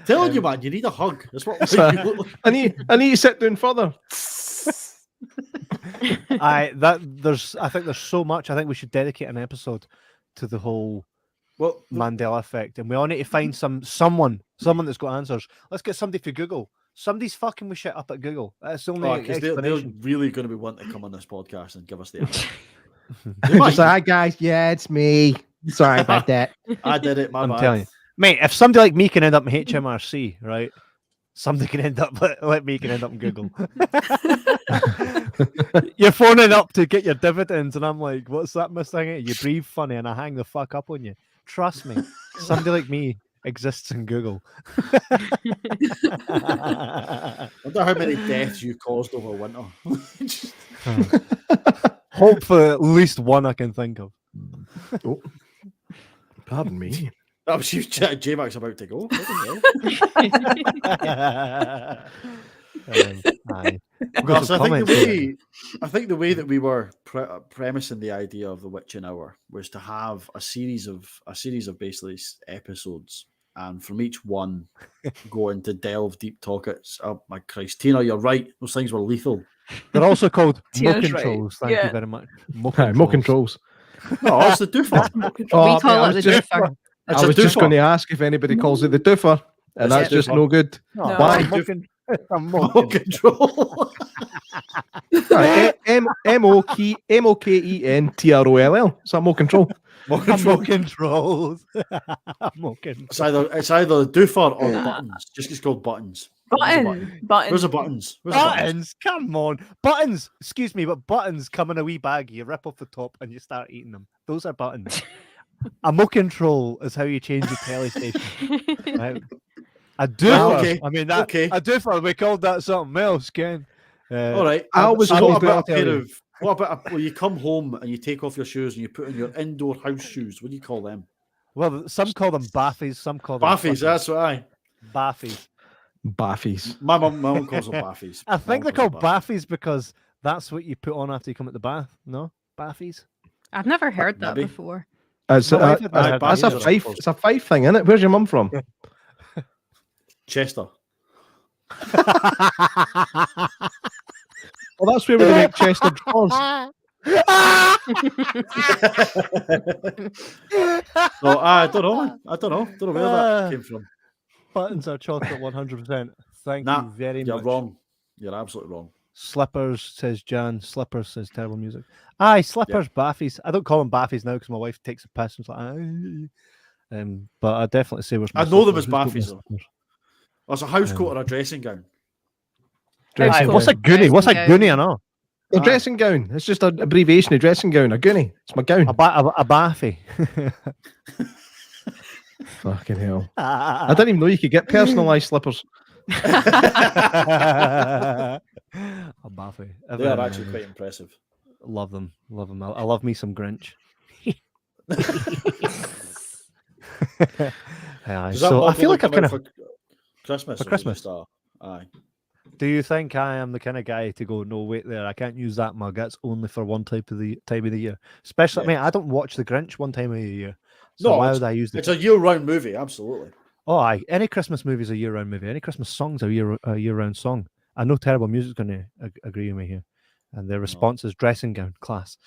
Telling you, man, you need a hug. That's what you look like. I need to sit down further. I think there's so much. I think we should dedicate an episode to the whole Mandela effect, and we all need to find someone that's got answers. Let's get somebody for Google. Somebody's fucking with shit up at Google. That's the only because they're really going to be wanting to come on this podcast and give us the answer. Just like, hi guys, yeah, it's me. Sorry about that. I did it. My I'm bad. telling you, mate. If somebody like me can end up in HMRC, right? Somebody can end up like me can end up in Google. You're phoning up to get your dividends, and I'm like, what's that missing? You breathe funny, and I hang the fuck up on you. Trust me, somebody like me exists in Google. I wonder how many deaths you caused over winter. Hopefully, at least one I can think of. Oh, pardon me. That was you, J-Mac's about to go. So I think the way that we were premising the idea of the witching hour was to have a series of basically episodes, and from each one go into delve deep topics. Oh my Christ, Tina, you're right. Those things were lethal. They're also called Tina's mo controls. right. Thank you very much. Mo controls. No, it's the doofer. We call it the doofer. I was just going to ask if anybody calls it the doofer, and that's just no good. No. Why? Mo control. MOKENTROLL. Is that mo control? Mo controls. It's either the doofer or buttons. Just it's called buttons. Buttons. Where's the buttons? Buttons, come on. Buttons, excuse me, but buttons come in a wee bag. You rip off the top and you start eating them. Those are buttons. A mo control is how you change your telly station. Right? A doofer. Okay. I mean, a doofer, we called that something else, Ken. All right. I always called it. What about when you come home and you take off your shoes and you put on your indoor house shoes? What do you call them? Well, some call them baffies, some call them baffies. That's what baffies. Baffies. My mum calls them baffies. I think they're called baffies because that's what you put on after you come at the bath. No, baffies. I've never heard that before. It's a Fife thing, isn't it? Where's your mum from? Chester. Well, that's where we make Chester drawers. No, I don't know. Don't know where that came from. Buttons are chocolate 100%. Thank you very much. You're wrong. You're absolutely wrong. Slippers, says Jan. Slippers, says terrible music. Aye, slippers, baffies. I don't call them baffies now because my wife takes a piss and it's like, But I definitely say I know them as Baffies, though. It's a house coat or a dressing gown. Aye, what's a Dressing goonie? What's a gown. goonie? I know. A dressing gown. It's just an abbreviation of dressing gown. A goonie. It's my gown. A baffy. Fucking hell. I didn't even know you could get personalised slippers. A baffy. They are actually quite impressive. Love them. Love them. I love me some Grinch. Aye, so I feel like I've kind of for Christmas. For Christmas. Aye. Do you think I am the kind of guy to go, no, wait there, I can't use that mug. That's only for one time of the year. Especially, I mean, I don't watch The Grinch one time of the year. So No, why would I use it's a year-round movie, absolutely. Oh, aye. Any Christmas movie is a year-round movie. Any Christmas song's a year-round song. I know Terrible Music's going to agree with me here. And their response is dressing gown, class.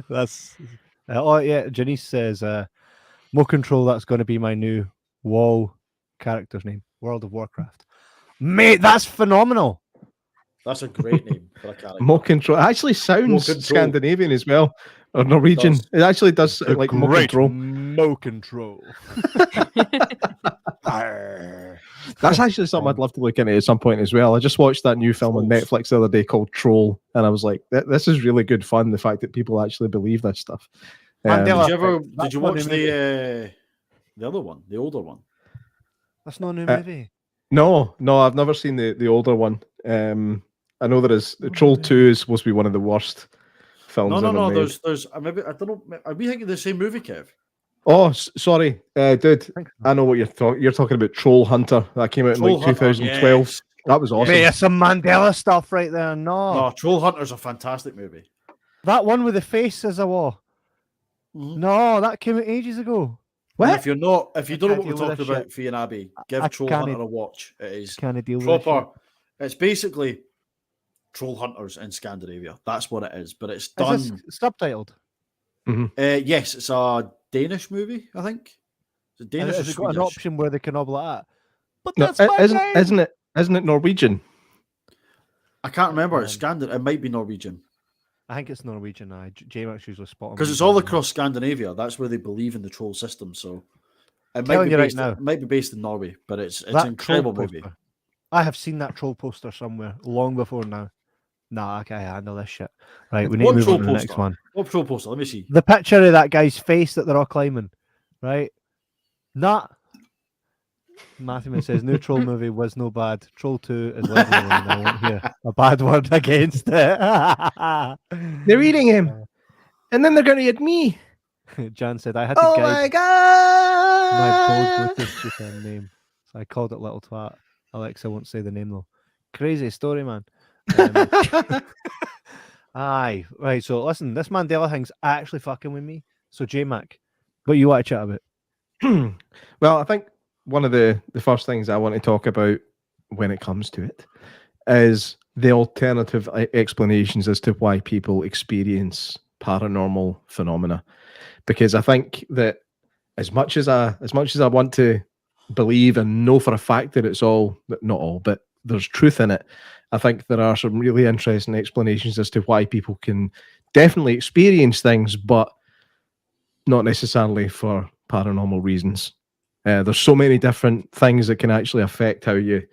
That's oh yeah. Janice says, "Mo Control. That's going to be my new WoW character's name. World of Warcraft, mate. That's phenomenal. That's a great name for a character. Mo Control. It actually sounds Scandinavian as well, or Norwegian. It actually does sound like Mo Control. Mo Control. That's actually something I'd love to look into at some point as well. I just watched that new film on Netflix the other day called Troll, and I was like, "This is really good fun." The fact that people actually believe this stuff. Did you watch the other one, the older one? That's not a new movie. No, I've never seen the older one. I know there is Troll 2 is supposed to be one of the worst films. No. There's maybe I don't know. Are we thinking the same movie, Kev? Oh, sorry, dude. I know what you're talking. You're talking about Troll Hunter. That came out in like 2012. Yes. That was awesome. Mate, some Mandela stuff right there. No, Troll Hunter's a fantastic movie. That one with the face as a wall. Mm-hmm. No, that came out ages ago. What? And if you don't know what we're talking about, Fee and Abby, give Troll Hunter a watch. It is proper. It's basically Troll Hunters in Scandinavia. That's what it is. But it's done. Is this subtitled? Mm-hmm. Yes, it's a Danish movie, I think. It's a Danish. Has it got an option where they can nobble it at? But no, isn't it Norwegian? I can't remember. It's Scandinavian. It might be Norwegian. I think it's Norwegian. James usually spot on because it's all across Scandinavia. That's where they believe in the troll system. So it might be based in Norway, but it's an incredible movie. I have seen that troll poster somewhere long before now. Nah, I can't handle this shit. Right, we need to move on to the next one. What troll poster? Let me see. The picture of that guy's face that they're all climbing. Right? Matthew says, new Troll movie was no bad. Troll 2 is legendary, and I won't hear a bad word against it. They're eating him. And then they're going to eat me. Jan said, I had to guide my bold Bluetooth name. So I called it Little Twat. Alexa won't say the name though. Crazy story, man. Aye. Right, so listen, this Mandela thing's actually fucking with me. So J-Mac, what you want to chat about? Well, I think one of the first things I want to talk about when it comes to it is the alternative explanations as to why people experience paranormal phenomena. Because I think that as much as I want to believe and know for a fact that it's all, not all, but there's truth in it, I think there are some really interesting explanations as to why people can definitely experience things, but not necessarily for paranormal reasons. There's so many different things that can actually affect how you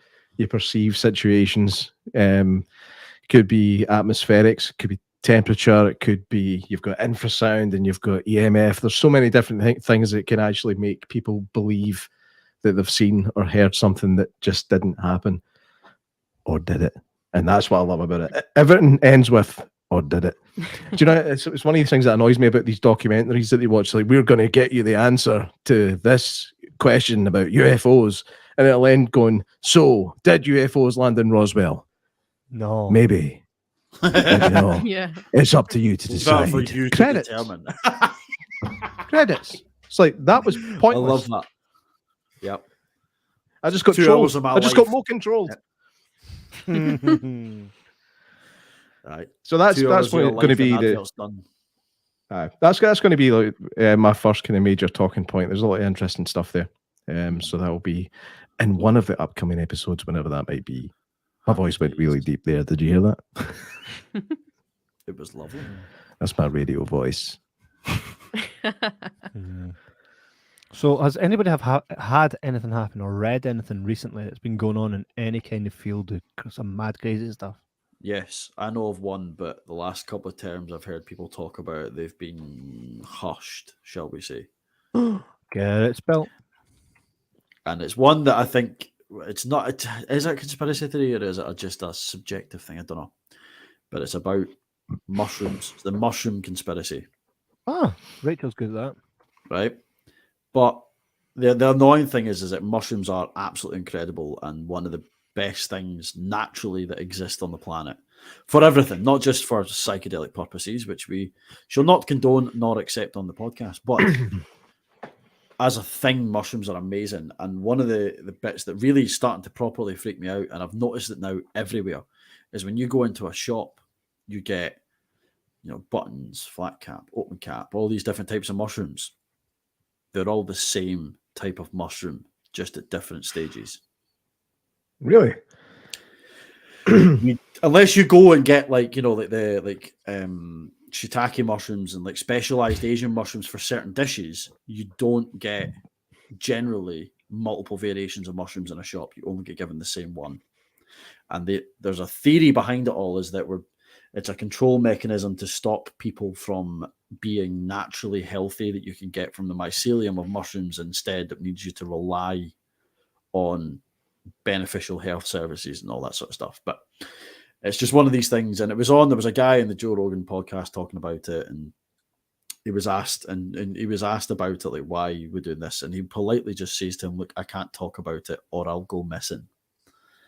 perceive situations. Could be atmospherics, could be temperature, it could be you've got infrasound and you've got EMF. There's so many different things that can actually make people believe that they've seen or heard something that just didn't happen, or did it? And that's what I love about it. Everything ends with, or did it? Do you know, it's one of these things that annoys me about these documentaries that they watch. Like, we're going to get you the answer to this question about UFOs, and it'll end going, so did UFOs land in Roswell? No. Maybe. No. Yeah. It's up to you to decide. For you Credits. to determine. Credits. It's like, that was pointless. I love that. Yep. I just got 2 trolled. hours of my I just life. got more controlled. Yep. Right. So that's going to be that's going to be like my first kind of major talking point. There's a lot of interesting stuff there. So that will be in one of the upcoming episodes, whenever that might be. My voice went really deep there. Did you hear that? It was lovely. That's my radio voice. Mhm. So, has anybody had anything happen or read anything recently that's been going on in any kind of field of some mad, crazy stuff? Yes, I know of one, but the last couple of terms I've heard people talk about, they've been hushed, shall we say. Get it spelt. And it's one that I think it's not. Is it a conspiracy theory or is it just a subjective thing? I don't know. But it's about mushrooms. It's the mushroom conspiracy, Ah, Rachel's good at that. right? But the annoying thing is that mushrooms are absolutely incredible and one of the best things naturally that exist on the planet for everything, not just for psychedelic purposes, which we shall not condone nor accept on the podcast, but as a thing, mushrooms are amazing. And one of the bits that really is starting to properly freak me out, and I've noticed it now everywhere, is when you go into a shop, you get, buttons, flat cap, open cap, all these different types of mushrooms. They're all the same type of mushroom, just at different stages. Really? Unless you go and get shiitake mushrooms and like specialized Asian mushrooms for certain dishes, you don't get generally multiple variations of mushrooms in a shop. You only get given the same one. And there's a theory behind it all, is that it's a control mechanism to stop people from being naturally healthy that you can get from the mycelium of mushrooms. Instead, it needs you to rely on beneficial health services and all that sort of stuff. But it's just one of these things. And there was a guy in the Joe Rogan podcast talking about it, and he was asked about it, like, why we're doing this, and he politely just says to him, look, I can't talk about it or I'll go missing.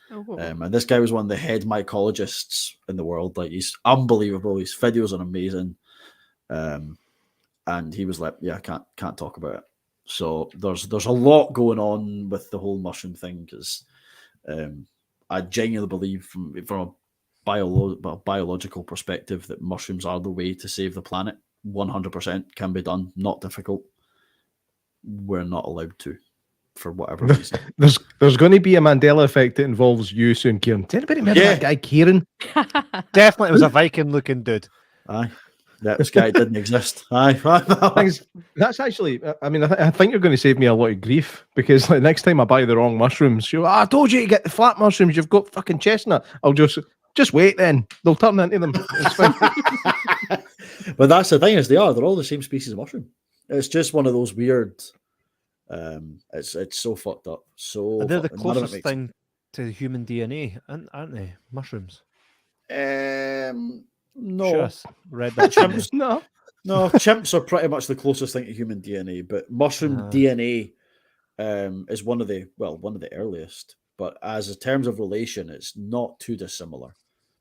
Oh. And this guy was one of the head mycologists in the world. Like, he's unbelievable. His videos are amazing. And he was like, yeah, I can't talk about it. So there's a lot going on with the whole mushroom thing, because I genuinely believe from a biological perspective that mushrooms are the way to save the planet. 100% can be done. Not difficult. We're not allowed to, for whatever reason. There's going to be a Mandela effect that involves you soon, Kieran. Does anybody remember that guy, Kieran? Definitely, it was a Viking-looking dude. Aye. This guy didn't exist. Aye. That's actually, I mean, I think you're going to save me a lot of grief, because like next time I buy the wrong mushrooms, you're like, I told you to get the flat mushrooms. You've got fucking chestnut. I'll just wait then. They'll turn into them. It's fine. But that's the thing, is they're all the same species of mushroom. It's just one of those weird. It's so fucked up. So They're the none of it closest makes thing to human DNA, aren't they? Mushrooms. No. Just read that. somewhere. Chimps, No. no, chimps are pretty much the closest thing to human DNA, but mushroom DNA is one of the earliest. But as in terms of relation, it's not too dissimilar.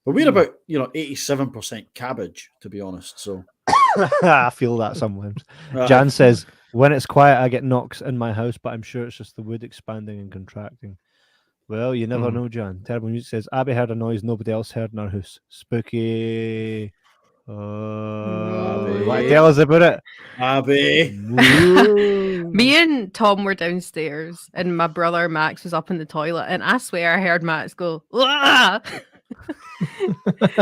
But we're about 87% cabbage, to be honest. So I feel that sometimes. Jan says, when it's quiet, I get knocks in my house, but I'm sure it's just the wood expanding and contracting. Well, you never know, Jan. Terrible Music says, Abby heard a noise nobody else heard in our house. Spooky. You want to tell us about it? Abby. Me and Tom were downstairs, and my brother Max was up in the toilet, and I swear I heard Max go, "Ah!"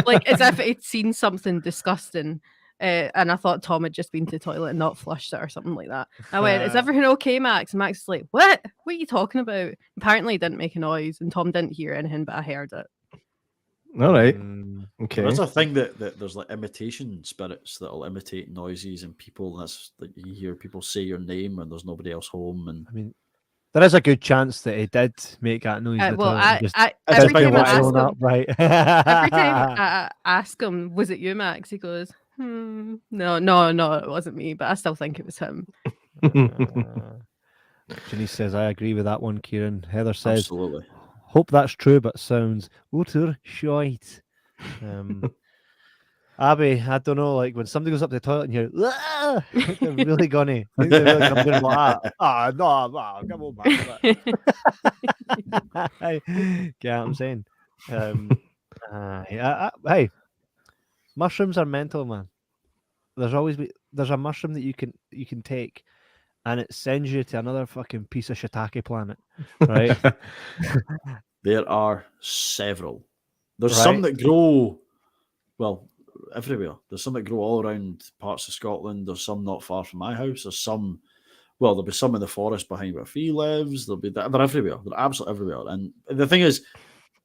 like as if he'd seen something disgusting. And I thought Tom had just been to the toilet and not flushed it or something like that. I went, "Is everything okay, Max?" And Max was like, What are you talking about?" Apparently he didn't make a noise, and Tom didn't hear anything, but I heard it. All right. Okay. There's a thing that there's like imitation spirits that'll imitate noises and people. And that's like, you hear people say your name when there's nobody else home. And I mean, there is a good chance that he did make that noise. In the Well, toilet and just every time I what's ask going him, up, right? every time I ask him, "Was it you, Max?" He goes, No, it wasn't me, but I still think it was him. Janice says, I agree with that one, Kieran. Heather says, absolutely. Hope that's true, but sounds utter shite. Abby, I don't know, like when somebody goes up to the toilet and you're they're really gonna come in like that. No, come on back. Get what I'm saying? Hey, mushrooms are mental, man. There's a mushroom that you can take, and it sends you to another fucking piece of shiitake planet, right? There are several. There's some that grow. Well, everywhere. There's some that grow all around parts of Scotland. There's some not far from my house. There's some, well, there'll be some in the forest behind where Fee lives. They're everywhere. They're absolutely everywhere. And the thing is,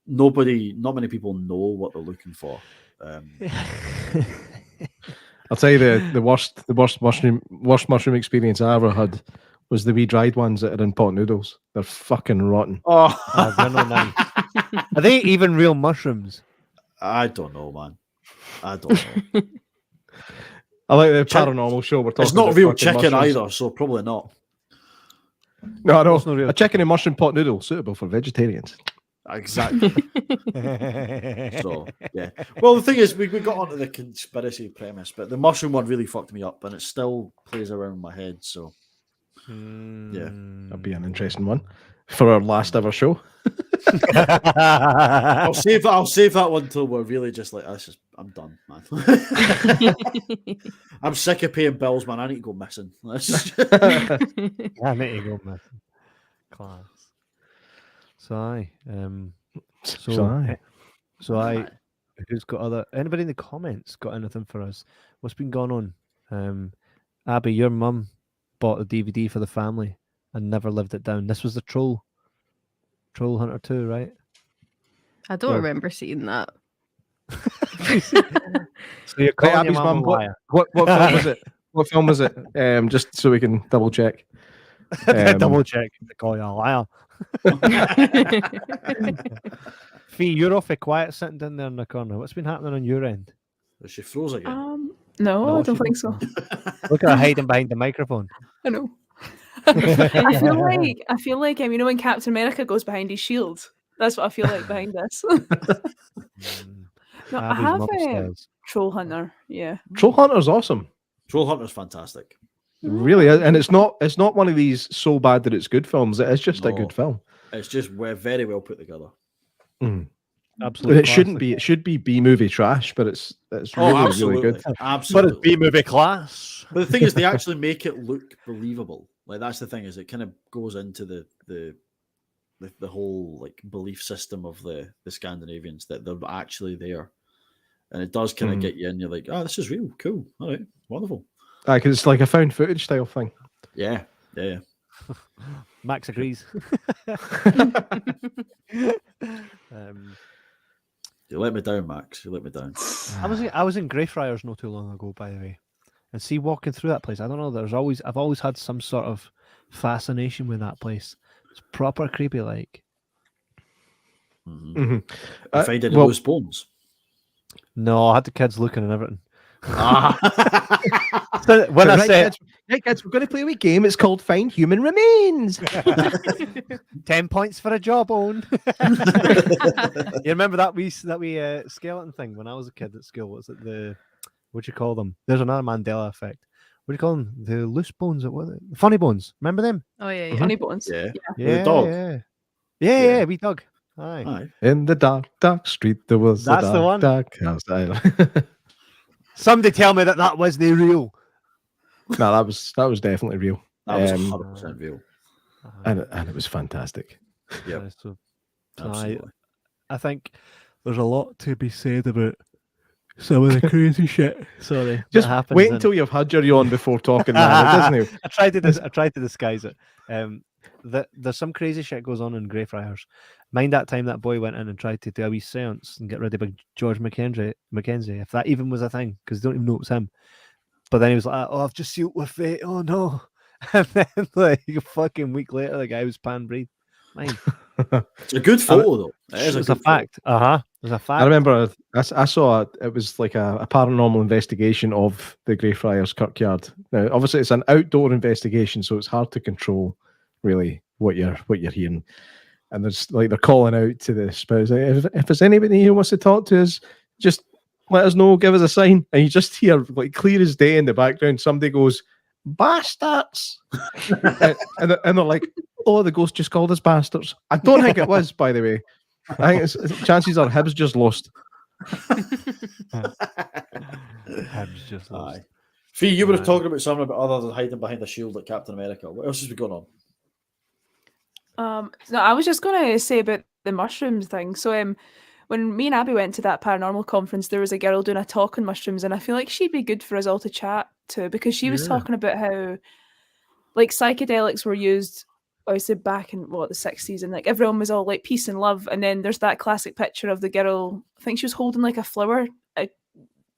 not many people know what they're looking for. I'll tell you the worst mushroom experience I ever had was the wee dried ones that are in pot noodles. They're fucking rotten. Oh, they're not nice. Are they even real mushrooms? I don't know, man. I don't know. I like the paranormal show. We're talking. It's not about real fucking chicken mushrooms. either, so probably not. No, I know. It's not real A chicken and mushroom pot noodle suitable for vegetarians. Exactly. So yeah. Well, the thing is, we got onto the conspiracy premise, but the mushroom one really fucked me up, and it still plays around my head. So yeah, That'd be an interesting one for our last ever show. I'll save that one till we're really just like, I'm done, man. I'm sick of paying bills, man. I need to go missing. Let's just... I need to go missing. Class. So who's got anybody in the comments got anything for us? What's been going on? Abby, your mum bought a DVD for the family and never lived it down. This was the Troll Hunter 2, right? I don't remember seeing that. So you're calling Abby's your mum a mum, liar. what film was it? What film was it? Just so we can double check. Double check. They call you a liar. Fee, you're awfully quiet sitting down there in the corner. What's been happening on your end? Is she froze again? No, I don't she think so. Look at her hiding behind the microphone. I know. I feel like you know when Captain America goes behind his shield. That's what I feel like behind this. No, I Abby's have mum upstairs. Troll Hunter. Yeah. Troll Hunter's awesome. Troll Hunter's fantastic. It really is. And it's not one of these so bad that it's good films. It is just a No. good film. It's just very well put together. Mm. Absolutely. But it shouldn't be. It should be B movie trash, but it's really good. Absolutely. But it's B-movie class. But the thing is, they actually make it look believable. Like that's the thing, is it kind of goes into the whole like belief system of the Scandinavians that they're actually there, and it does kind of get you in. You're like, oh, this is real, cool, all right, wonderful. Because it's like a found footage style thing. Yeah. Max agrees. You let me down, Max. You let me down. I was in Greyfriars not too long ago, by the way, and see walking through that place. I don't know. I've always had some sort of fascination with that place. It's proper creepy, like. You find any loose bones? No, I had the kids looking and everything. So when I say kids, we're going to play a wee game. It's called Find Human Remains. 10 points for a job on. You remember that wee skeleton thing when I was a kid at school? Was it what do you call them? There's another Mandela effect. What do you call them? The loose bones. What? The funny bones. Remember them? Oh yeah. Funny bones. Yeah. Yeah. The dog. Yeah. We dog. Aye. In the dark street, there was That's the one. dark house. Somebody tell me that wasn't real. No, that was definitely real. That was 100% real. And it was fantastic. Yeah. So Absolutely. I think there's a lot to be said about some of the crazy shit. Sorry, Just that happens wait until you've had your yawn before talking. Doesn't it? I tried to disguise it. There's some crazy shit goes on in Greyfriars. Mind that time that boy went in and tried to do a wee seance and get rid of big George Mackenzie, if that even was a thing, because they don't even know it's him. But then he was like, "Oh, I've just sealed with fate. Oh no!" And then like a fucking week later, the guy was pan breathed. Mine. It's a good photo, though. It's a fact. There's a fact. I remember I saw it was like a paranormal investigation of the Greyfriars Kirkyard. Now, obviously, it's an outdoor investigation, so it's hard to control really what you're hearing. And there's like they're calling out to the spirits. Like, if there's anybody who wants to talk to us, just let us know. Give us a sign. And you just hear like clear as day in the background. Somebody goes, "Bastards," and they're like, "Oh, the ghost just called us bastards." I don't think it was, by the way. I think chances are Hibs just lost. Hibs just lost. Aye. Fee, you were talking about something about other than hiding behind the shield like Captain America. What else has been going on? No, I was just going to say about the mushrooms thing. So, when when me and Abby went to that paranormal conference, there was a girl doing a talk on mushrooms, and I feel like she'd be good for us all to chat to, because she was Yeah. talking about how like psychedelics were used obviously back in the 60s, and like everyone was all like peace and love, and then there's that classic picture of the girl, I think she was holding like a flower,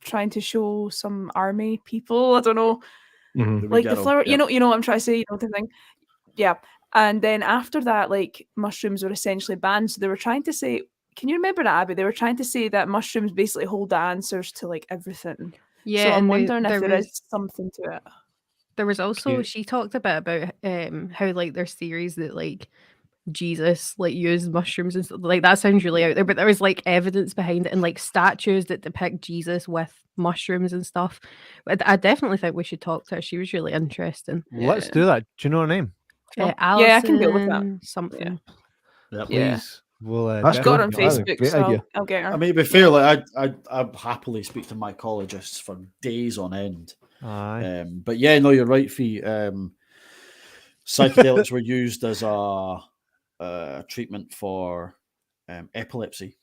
trying to show some army people, I don't know, Mhm. like the ghetto, flower, yep. you know what I'm trying to say, the thing. Yeah. And then after that, like mushrooms were essentially banned. So they were trying to say, can you remember that, Abby? They were trying to say that mushrooms basically hold the answers to like everything. Yeah, So I'm and wondering if there there was is something to it. there was also Cute. she talked a bit about how like there's theories that like Jesus like used mushrooms and stuff. Like that sounds really out there, but there was like evidence behind it and like statues that depict Jesus with mushrooms and stuff. But I definitely think we should talk to her. She was really interesting. Let's Yeah. do that. Do you know her name? Yeah, Allison I can deal with that. something. Yep. Yeah. Please. We'll That's I've got her on cool. That's a Facebook, great so idea. I'll get her. I mean, to be fair, like I happily speak to mycologists for days on end. Aye. But yeah, no, you're right, Fee. Psychedelics were used as a treatment for epilepsy.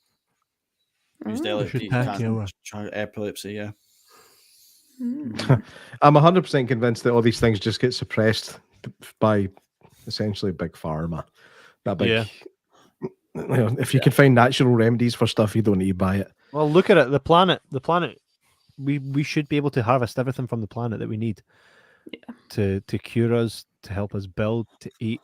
Used Oh. We should LSD, take her. epilepsy, yeah. Mm. I'm 100% convinced that all these things just get suppressed by essentially big pharma. That big. Yeah. You know, if you can find natural remedies for stuff, you don't need to buy it. Well, look at it. The planet. We should be able to harvest everything from the planet that we need. Yeah. To cure us, to help us build, to eat.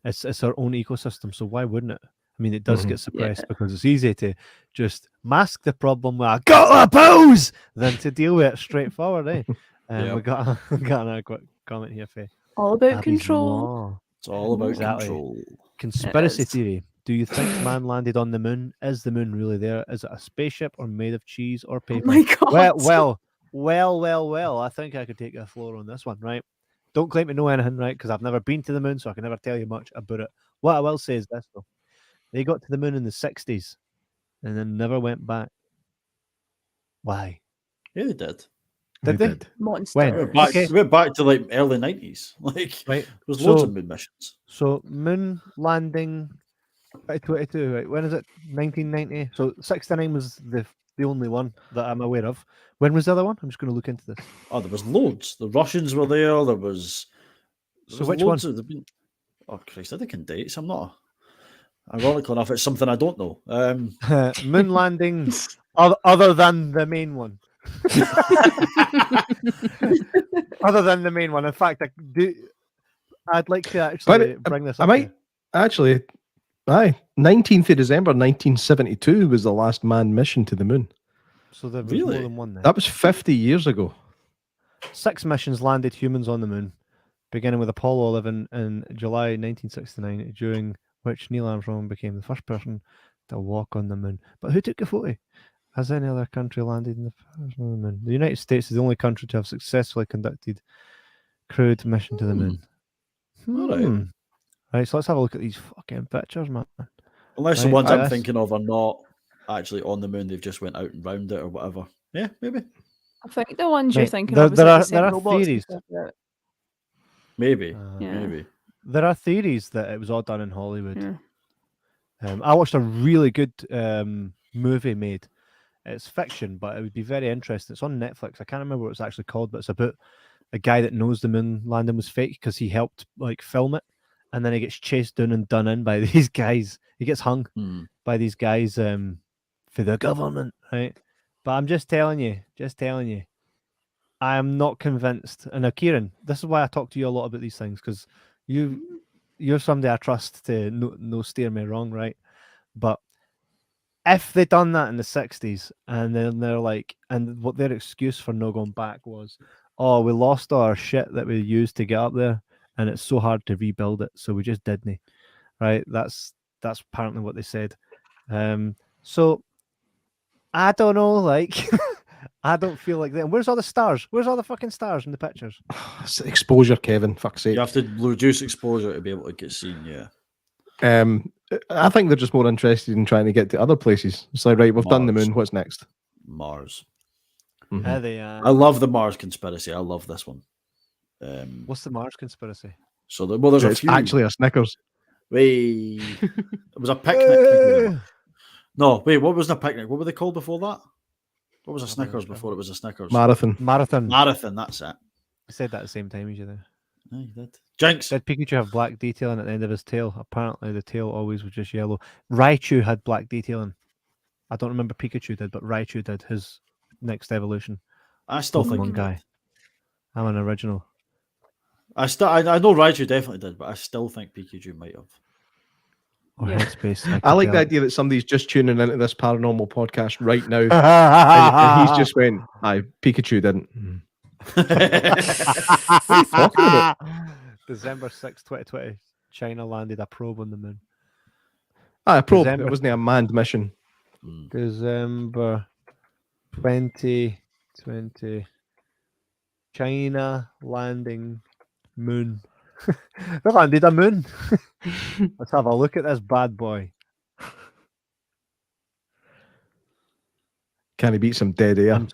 It's our own ecosystem. So why wouldn't it? I mean, it does get suppressed because it's easy to just mask the problem with a got a pose than to deal with it straightforward. We got another quick comment here, Faye. All about Abby's control. law. It's all about Exactly. control. Conspiracy is. theory. Do you think man landed on the moon? Is the moon really there? Is it a spaceship or made of cheese or Oh paper? my god. Well. I think I could take a floor on this one, right? Don't claim to know anything, right? Because I've never been to the moon, so I can never tell you much about it. What I will say is this, though. They got to the moon in the 60s and then never went back. Why? Yeah, they did. Did they? Monster. When? We went back, Okay. we went back to like early 90s. Like, Right. there was loads So- of moon missions. So moon landing 2022, right? When is it? 1990. So 69 was the only one that I'm aware of. When was the other one? I'm just going to look into this. Oh, there was loads. The Russians were there. There was. So which one? Oh Christ, I think in dates. I'm not. Ironically enough, it's something I don't know. Moon landing other than the main one. Other than the main one. In fact, I'd like to actually bring this up. I might actually. 19th of December 1972 was the last manned mission to the moon. So there was Really? more than one then. That was 50 years ago. 6 missions landed humans on the moon, beginning with Apollo 11 in July 1969, during which Neil Armstrong became the first person to walk on the moon. But who took a photo? Has any other country landed in the moon? The United States is the only country to have successfully conducted crewed mission to the moon. All right. Right, so let's have a look at these fucking pictures, man. Unless the Right, ones I'm yes. thinking of are not actually on the moon, they've just went out and round it or whatever. Yeah, maybe. I think the ones you're Right, thinking there- of is there like are- the same there are robots and theories. stuff like that. Maybe. Yeah. Maybe. There are theories that it was all done in Hollywood. Yeah. I watched a really good movie made. It's fiction, but it would be very interesting. It's on Netflix. I can't remember what it's actually called, but it's about a guy that knows the moon landing was fake because he helped like film it, and then he gets chased down and done in by these guys. He gets hung by these guys for the government, right? But I'm just telling you, I am not convinced. And now, Kieran, this is why I talk to you a lot about these things, because you're somebody I trust to no steer me wrong, right? But if they done that in the 60s and then they're like, and what their excuse for no going back was, oh, we lost all our shit that we used to get up there and it's so hard to rebuild it, so we just didn't, right? That's apparently what they said. So I don't know, like I don't feel like that. And where's all the stars? Where's all the fucking stars in the pictures? It's exposure, Kevin. Fuck's sake. You have to reduce exposure to be able to get seen, yeah. I think they're just more interested in trying to get to other places. It's like, right, we've done the Mars. moon. What's next? Mars. Mhm. They I love the Mars conspiracy. I love this one. What's the Mars conspiracy? So there's a It's few. actually a Snickers. It was a picnic. Thank you very much. No, wait, what was the picnic? What were they called before that? What was a I don't Snickers know. before it was a Snickers? Marathon. Marathon. Marathon, that's it. I said that at the same time as you there. Yeah, you did. Jinx. Did Pikachu have black detailing at the end of his tail? Apparently, the tail always was just yellow. Raichu had black detailing. I don't remember Pikachu did, but Raichu did his next evolution. I still think Pokemon he guy. did. I'm an original. I know Raichu definitely did, but I still think Pikachu might have. Or Yeah. Headspace. I like the idea that somebody's just tuning into this paranormal podcast right now, and he's just went, "Aye, Pikachu didn't." What are you talking about? December 6th, 2020. China landed a probe on the moon. Ah, probe. December. It wasn't a manned mission. December 2020. China landing moon. They landed a moon. Let's have a look at this bad boy. Can he beat some dead air?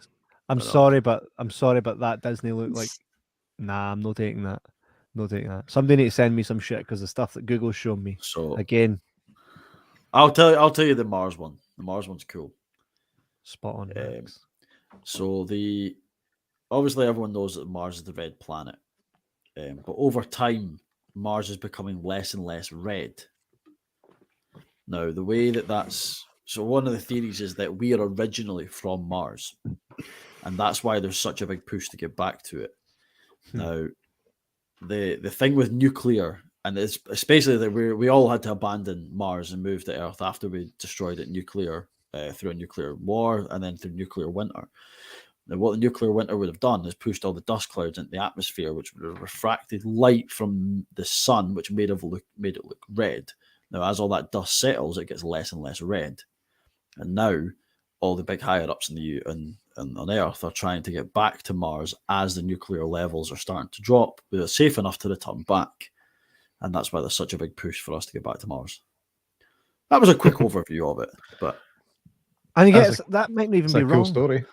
I'm sorry, but that Disney look like. Nah, I'm not taking that. Not taking that. Somebody need to send me some shit because the stuff that Google's shown me So again. I'll tell you the Mars one. The Mars one's cool. Spot on. Max. So obviously everyone knows that Mars is the red planet, but over time Mars is becoming less and less red. Now the way that's so one of the theories is that we are originally from Mars, and that's why there's such a big push to get back to it. Now the thing with nuclear, and it's basically that we all had to abandon Mars and move to Earth after we destroyed it through a nuclear war and then through nuclear winter. Now, what the nuclear winter would have done is pushed all the dust clouds into the atmosphere, which would have refracted light from the sun, which made it look red. Now, as all that dust settles, it gets less and less red. And now, all the big higher ups on Earth are trying to get back to Mars as the nuclear levels are starting to drop, but it's safe enough to return back. And that's why there's such a big push for us to get back to Mars. That was a quick overview of it, but And you guess that might not even It's be a wrong. cool story.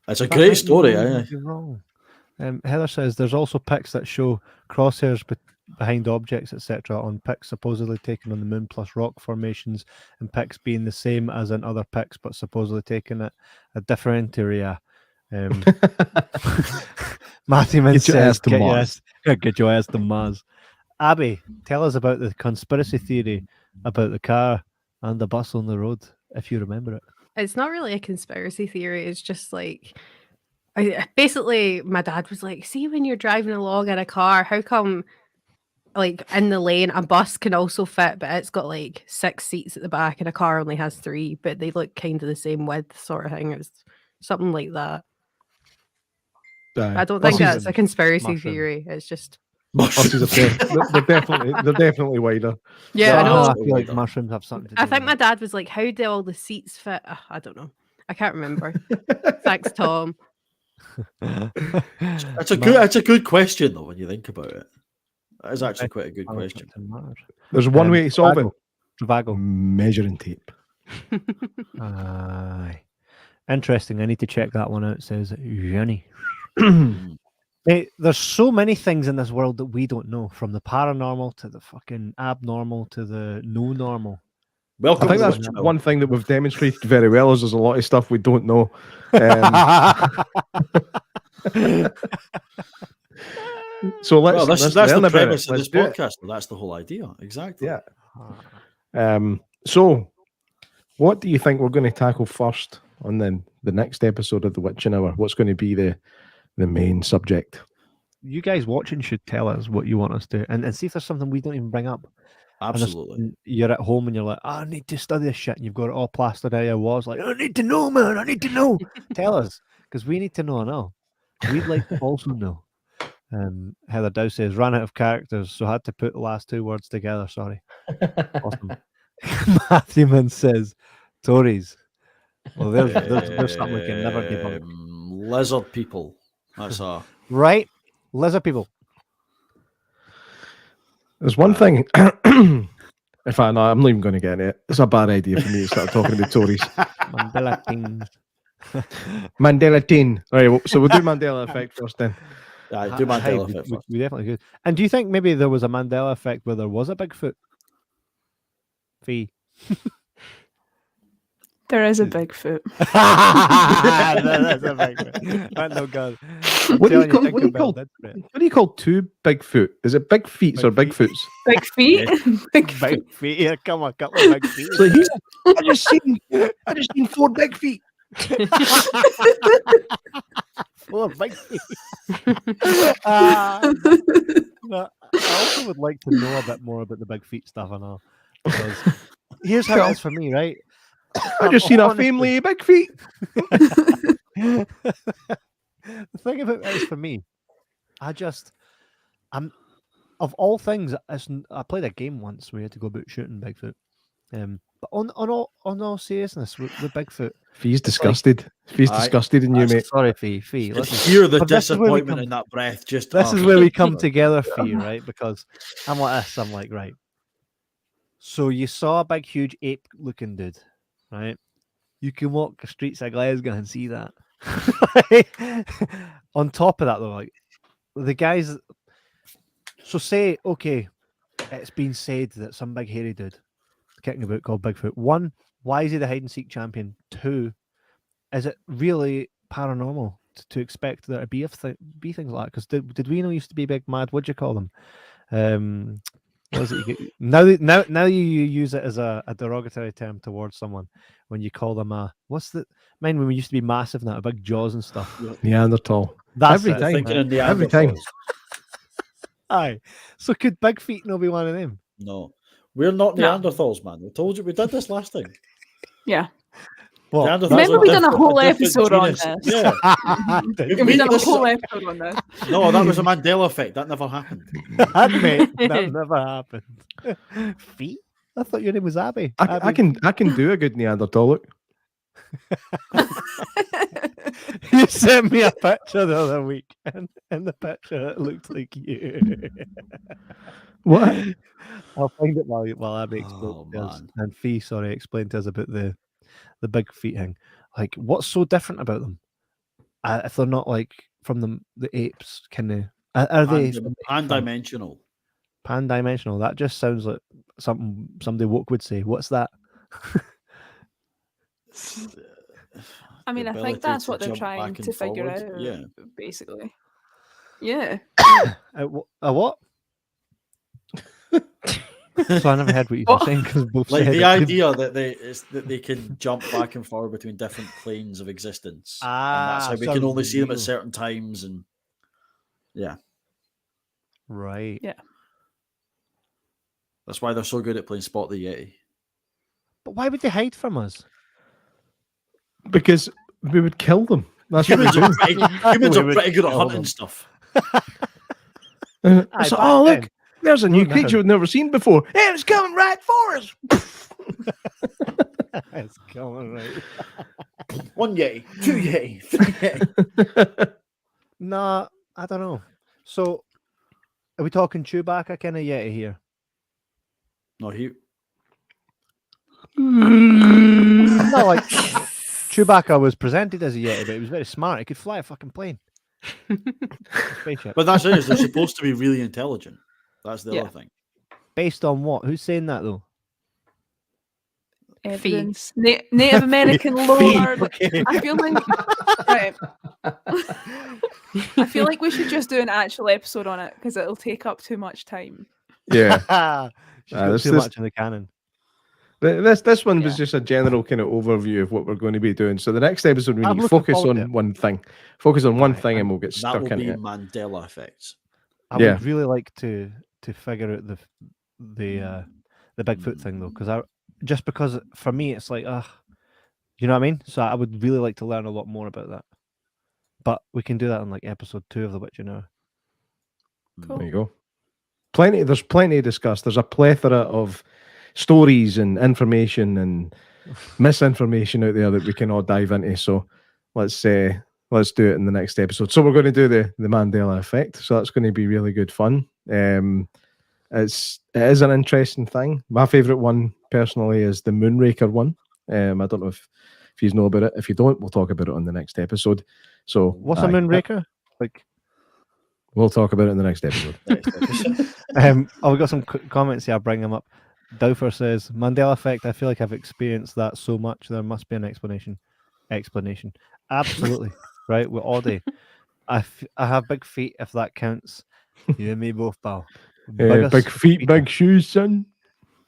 it's a great story. Might be wrong. Heather says there's also pics that show crosshairs behind objects, etc., on pics supposedly taken on the moon, plus rock formations, and pics being the same as in other pics, but supposedly taken at a different area. Matthew Get your says, ass to Mars. Get your ass to Mars. Abby, tell us about the conspiracy theory about the car and the bus on the road, if you remember it. It's not really a conspiracy theory. It's just like, basically, my dad was like, see, when you're driving along in a car, how come, like, in the lane, a bus can also fit, but it's got like 6 seats at the back and a car only has 3, but they look kind of the same width, sort of thing. It's something like that. I don't think that's a conspiracy theory. It's just Buses they're definitely wider. yeah, I know. I feel like mushrooms have something to do I think with my dad was like, "How do all the seats fit?" I don't know. I can't remember. Thanks, Tom. That's a good question though when you think about it. That is actually quite a good question. There's one way to solve it. Travago. Measuring tape. Aye. Interesting. I need to check that one out. It says Jenny. Hey, there's so many things in this world that we don't know, from the paranormal to the fucking abnormal to the no normal. Welcome. I think that's one thing that we've demonstrated very well is there's a lot of stuff we don't know. So that's learn the about premise it. of Let's this do it. podcast. That's the whole idea. Exactly. Yeah. So what do you think we're going to tackle first on the next episode of the Witching Hour? What's going to be the main subject? You guys watching should tell us what you want us to, and see if there's something we don't even bring up. Absolutely. You're at home and you're like, I need to study this shit, and you've got it all plastered out of your walls. Like, I need to know, man. I need to know. Tell us, because we need to know now. We'd like to also know. Heather Dow says, ran out of characters, so had to put the last 2 words together. Sorry. Awesome. Matthew Man says, Tories. Well, there's something we can never debunk. Lizard people. That's right. Lizard people. There's one thing. In fact, no, I'm not even going to get it. It's a bad idea for me to start talking about Tories. Mandela things. Mandela teen. All right, so we'll do Mandela effect first then. Yeah, do Mandela effect first. We definitely could. And do you think maybe there was a Mandela effect where there was a Bigfoot? Fee. There is a Bigfoot. That's a Bigfoot. That's no good. What do you call two Bigfoot? Is it big feet or Big Bigfoots? Big feet. Big feet. Big feet. Yeah, come on, couple of big feet. So I just seen 4 big feet. 4 big feet. No, I also would like to know a bit more about the big feet stuff. I know, because here's how it is for me, right? I just seen a family of big feet. The thing about it is for me, I'm of all things. I played a game once where you had to go about shooting Bigfoot. But on all seriousness, with Bigfoot, Fee's disgusted. Fee's disgusted in you, mate. Sorry, Fee. You Listen, hear the but this is where we disappointment come- in that breath. Just This is where we come together, Fee, right? Because I'm like this. I'm like, right. So you saw a big, huge ape-looking dude, right? You can walk the streets of Glasgow and see that. On top of that, though, like the guys. So say, okay, it's been said that some big hairy dude kicking about called Bigfoot. 1, why is he the hide and seek champion? 2, is it really paranormal to expect there to be be things like that? Because did we know used to be big mad? What'd you call them? What was it? Now you use it as a derogatory term towards someone when you call them what's the mine when we used to be massive and that big jaws and stuff. Neanderthal. That's Every it, time. Thinking in the Every time. Aye. So could Big Feet not be one of them? No, we're not No. Neanderthals, man. We told you we did this last time. Yeah. What? Neanderthals Remember are we done a different- whole different episode on genus. this. Yeah. We done a this- whole episode on this. No, that was a Mandela effect. That never happened. Mate, that never happened. Feet? I thought your name was Abby. I can do a good Neanderthal look. You sent me a picture the other week, and in the picture it looked like you. What? I'll find it while Abby explains Oh, to us. man. And Fee, sorry, explained to us about the big feet thing. Like, what's so different about them? If they're not like from the apes, can they? Are they Pan-dimensional. pan-dimensional? That just sounds like something somebody woke would say. What's that? I mean, The I think ability that's to what they're jump trying back and to figure forward. out. Yeah. Basically. Yeah. A what? So I never heard what you were saying because both Like said the it. idea that they can jump back and forward between different planes of existence, and that's how we can sounds only see them at real. certain times. And yeah, Right. Yeah. that's why they're so good at playing Spot the Yeti. But why would they hide from us? Because we would kill them. That's what we Humans do. are humans We are would pretty good at kill hunting them. stuff. Aye, So, back oh, then. look, there's a new Oh, no. creature we've never seen before. Hey, it's coming right for us. It's going right. 1 Yeti, 2 Yeti, 3 Yeti. Nah, I don't know. So, are we talking Chewbacca kind of Yeti here? No, he. Not like Chewbacca was presented as a Yeti, but he was very smart. He could fly a fucking plane. Spaceship. But that's it. Is they're supposed to be really intelligent. That's the Yeah. other thing. Based on what? Who's saying that though? Evidence. Native American lore. I feel like right. I feel like we should just do an actual episode on it because it'll take up too much time. Yeah. She's got this- too this- much in the canon. This one was Yeah. just a general kind of overview of what we're going to be doing. So the next episode we I'm need to looking focus forward to on it. one thing. Focus on one Right, thing, and and we'll get That stuck will into be it. Mandela effects. I Yeah. would really like to figure out the Bigfoot thing though, because because for me it's like you know what I mean. So I would really like to learn a lot more about that. But we can do that in like episode 2 of The Witcher now. Cool. There you go. There's plenty to discuss. There's a plethora of stories and information and misinformation out there that we can all dive into. So let's do it in the next episode. So we're going to do the Mandela effect. So that's going to be really good fun. It is an interesting thing. My favorite one personally is the Moonraker one. I don't know if you know about it. If you don't, we'll talk about it on the next episode. So What's a aye, Moonraker? Like we'll talk about it in the next episode. I've got some comments here. I'll bring them up. Douffer says, Mandela effect, I feel like I've experienced that so much, there must be an explanation. Absolutely. Right? With Audie. I have big feet, if that counts. You and me both, pal. Big feet, big shoes, son.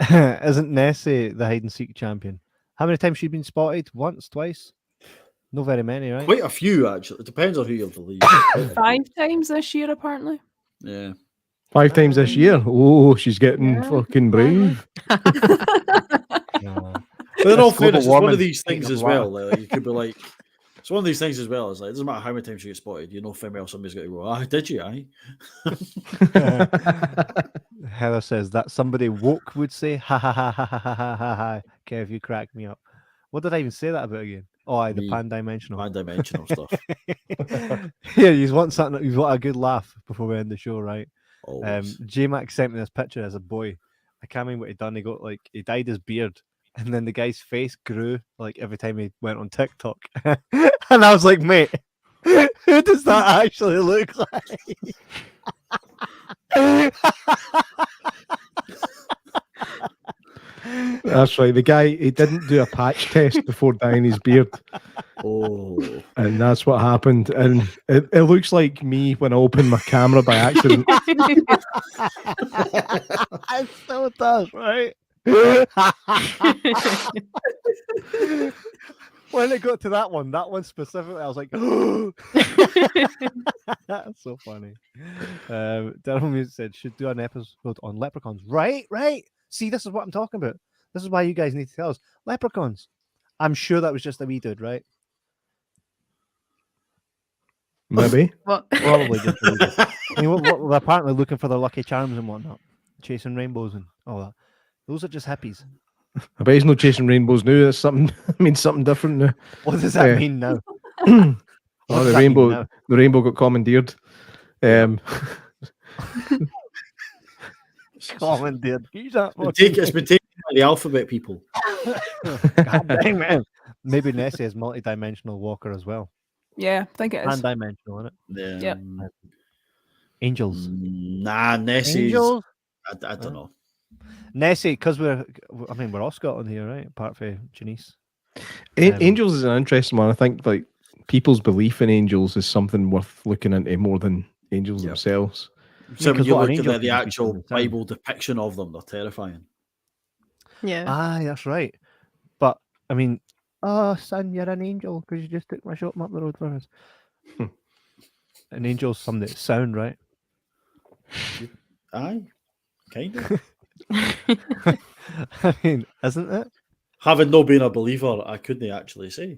Isn't Nessie the hide and seek champion? How many times she been spotted? Once, twice? No very many, right? Quite a few, actually. It depends on who you believe. 5 times this year, apparently. Yeah. 5 times this year. Oh, she's getting Yeah, fucking brave. No. But in all That's global fairness, it's one warming. of these things Speaking of as well. Like, you could be like, it's one of these things as well. It's like, it doesn't matter how many times you get spotted, you know, female, somebody's got to go, ah, did you, aye? Heather says that somebody woke would say, ha ha ha ha ha ha ha ha ha. Kev, you crack me up. What did I even say that about again? Oh, aye, the Me. pan-dimensional. Pan-dimensional stuff. Here, you want something? You want a good laugh before we end the show, right? Always. J-Max sent me this picture as a boy. I can't remember what he'd done. He dyed his beard, and then the guy's face grew like every time he went on TikTok. And I was like, mate, who does that actually look like? That's right. The guy, he didn't do a patch test before dyeing his beard. Oh. And that's what happened. And it looks like me when I opened my camera by accident. It still does, right? When it got to that one specifically, I was like, that's so funny. Daryl Music said, should do an episode on leprechauns. Right. See, this is what I'm talking about. This is why you guys need to tell us. Leprechauns. I'm sure that was just a wee dude, right? Maybe. What? Probably just a wee dude. I mean, we're apparently looking for their lucky charms and whatnot, chasing rainbows and all that. Those are just hippies. I bet he's not chasing rainbows now. That's something. Means something different now. What does that mean now? Oh, What does the that mean rainbow. now? The rainbow got commandeered. Commandeered. It's been taken by the alphabet people. God dang, man. Maybe Nessie is multi-dimensional walker as well. Yeah, I think it is. Pan-dimensional, isn't it? Yep. Angels. Nah, Nessie's. Angels? I don't know. Nessie, because we're all Scotland here, right? Apart from Janice. Angels is an interesting one. I think like people's belief in angels is something worth looking into more than angels themselves. So when because you what an look angel at the can be actual from the sun. Bible depiction of them, they're terrifying. Yeah. Aye, that's right. But I mean, oh son, you're an angel because you just took my shop up the road for us. An angel's something that sound, right? Aye, kind of. I mean, isn't it? Having not been a believer, I couldn't actually say,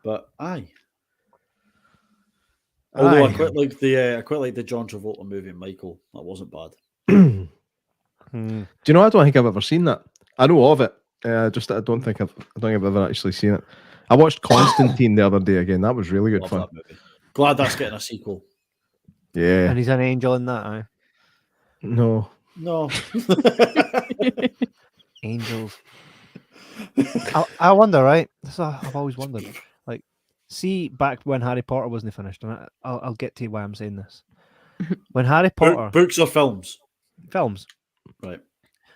but aye. Although I quite like the John Travolta movie Michael. That wasn't bad. Do you know? I don't think I've ever seen that. I know of it. I don't think I've ever actually seen it. I watched Constantine the other day again. That was really good Love fun. that movie. Glad that's getting a sequel. Yeah. And he's an angel in that, aye. No. No. Angels. I wonder, right? I've always wondered. Like, see, back when Harry Potter wasn't finished, and I'll get to why I'm saying this. When Harry Potter Books or films? films, Right.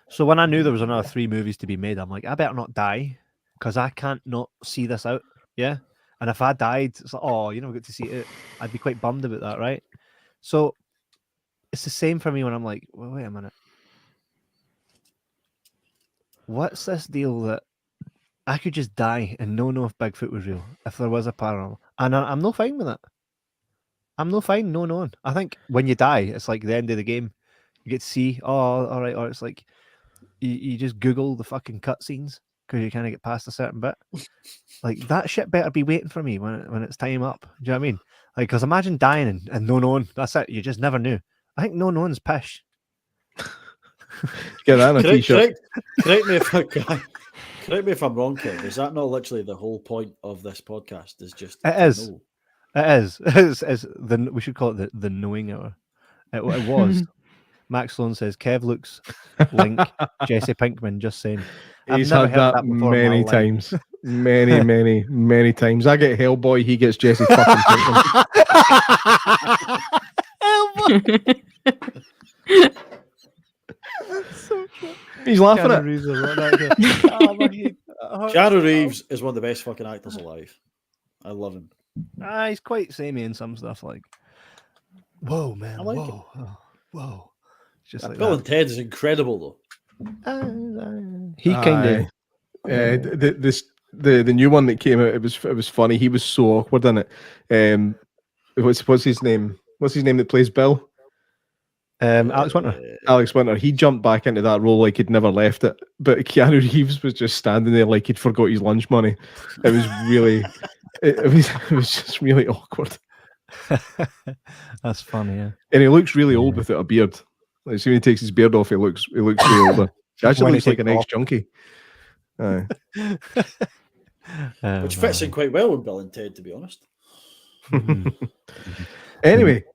so when I knew there was another 3 movies to be made, I'm like, I better not die because I can't not see this out. Yeah, and if I died, it's like, oh, you never get to see it. I'd be quite bummed about that, right? So it's the same for me when I'm like, well, wait a minute. What's this deal that I could just die and know if Bigfoot was real, if there was a paranormal? And I'm no fine with it. I'm no fine, no knowing. I think when you die, it's like the end of the game. You get to see, oh, all right, or it's like you just Google the fucking cutscenes because you kind of get past a certain bit. Like that shit better be waiting for me when it's time up. Do you know what I mean? Like, because imagine dying and no knowing. That's it. You just never knew. I think no knowing's pish. Get that on a t-shirt. Correct me if I'm wrong, Kev. Is that not literally the whole point of this podcast? Is just It is. know? It is. It's we should call it the knowing hour. It was. Max Sloan says Kev looks like Jesse Pinkman. Just saying. He's never had heard that before in my many life. times. Many times. I get Hellboy, he gets Jesse fucking Pinkman. He's laughing at. Reeves is a rotten actor. Oh, my head. Keanu Reeves is one of the best fucking actors alive. I love him. He's quite samey in some stuff. Like, whoa, man, I like whoa, whoa. It's just like Bill that. and Ted is incredible, He kind of. The new one that came out, it was funny. He was so awkward in it. What's his name? What's his name that plays Bill? Alex Winter. Alex Winter. He jumped back into that role like he'd never left it. But Keanu Reeves was just standing there like he'd forgot his lunch money. It was really, it was just really awkward. That's funny, yeah. And he looks really old without a beard. Like, see when he takes his beard off, he looks way older. He actually When he looks like takes an it off. ex-junkie. Aye. which fits in quite well with Bill and Ted, to be honest. Anyway,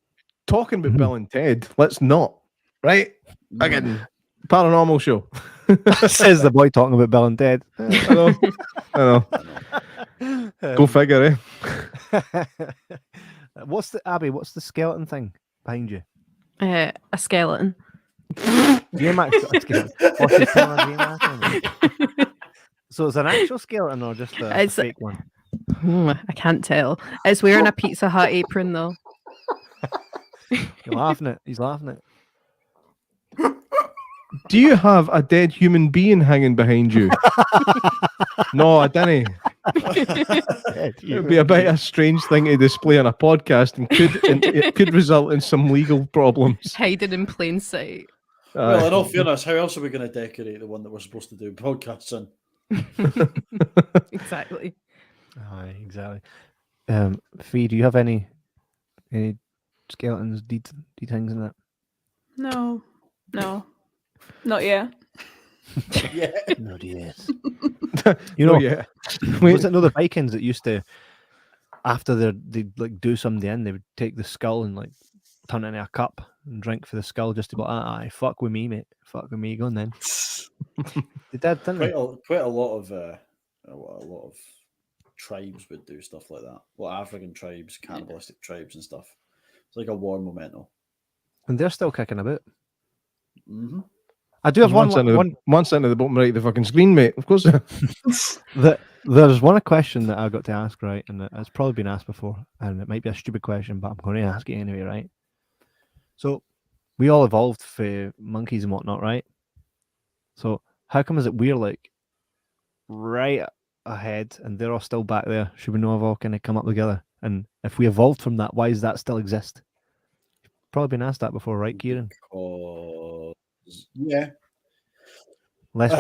talking about Bill and Ted, let's not. Right? Again, paranormal show. Says the boy talking about Bill and Ted. I know. Go figure, eh? What's the skeleton thing behind you? A skeleton. Game actual skeleton. What's the colour of game actually? So it's an actual skeleton or just a It's- fake one? I can't tell. It's wearing a Pizza Hut apron though. You're laughing at. He's laughing at. Do you have a dead human being hanging behind you? No, I didn't. It would be a bit of a strange thing to display on a podcast and it could result in some legal problems. Hiding in plain sight. Well, in all fairness, how else are we going to decorate the one that we're supposed to do podcasts in? Exactly. Aye, exactly. Fee, do you have any skeletons, deed things in that? No, not yet. Yeah. No, yes. You know, yeah. Was it no the Vikings that used to, after they'd like do somebody in, they would take the skull and like turn it into a cup and drink for the skull just to be like, aye, fuck with me, mate. Fuck with me, go on then. They did, didn't they? Quite a lot of tribes would do stuff like that. Well, African tribes, cannibalistic tribes and stuff. It's like a war memento. And they're still kicking about. Mm-hmm. I do have one sitting at the bottom right of the fucking screen, mate. Of course. There's one question that I got to ask, right? And it's probably been asked before, and it might be a stupid question, but I'm going to ask it anyway, right? So, we all evolved for monkeys and whatnot, right? So, how come is it we're like right ahead and they're all still back there? Should we not have all kind of come up together? And if we evolved from that, why does that still exist? Probably been asked that before, right, Kieran? Yeah. Less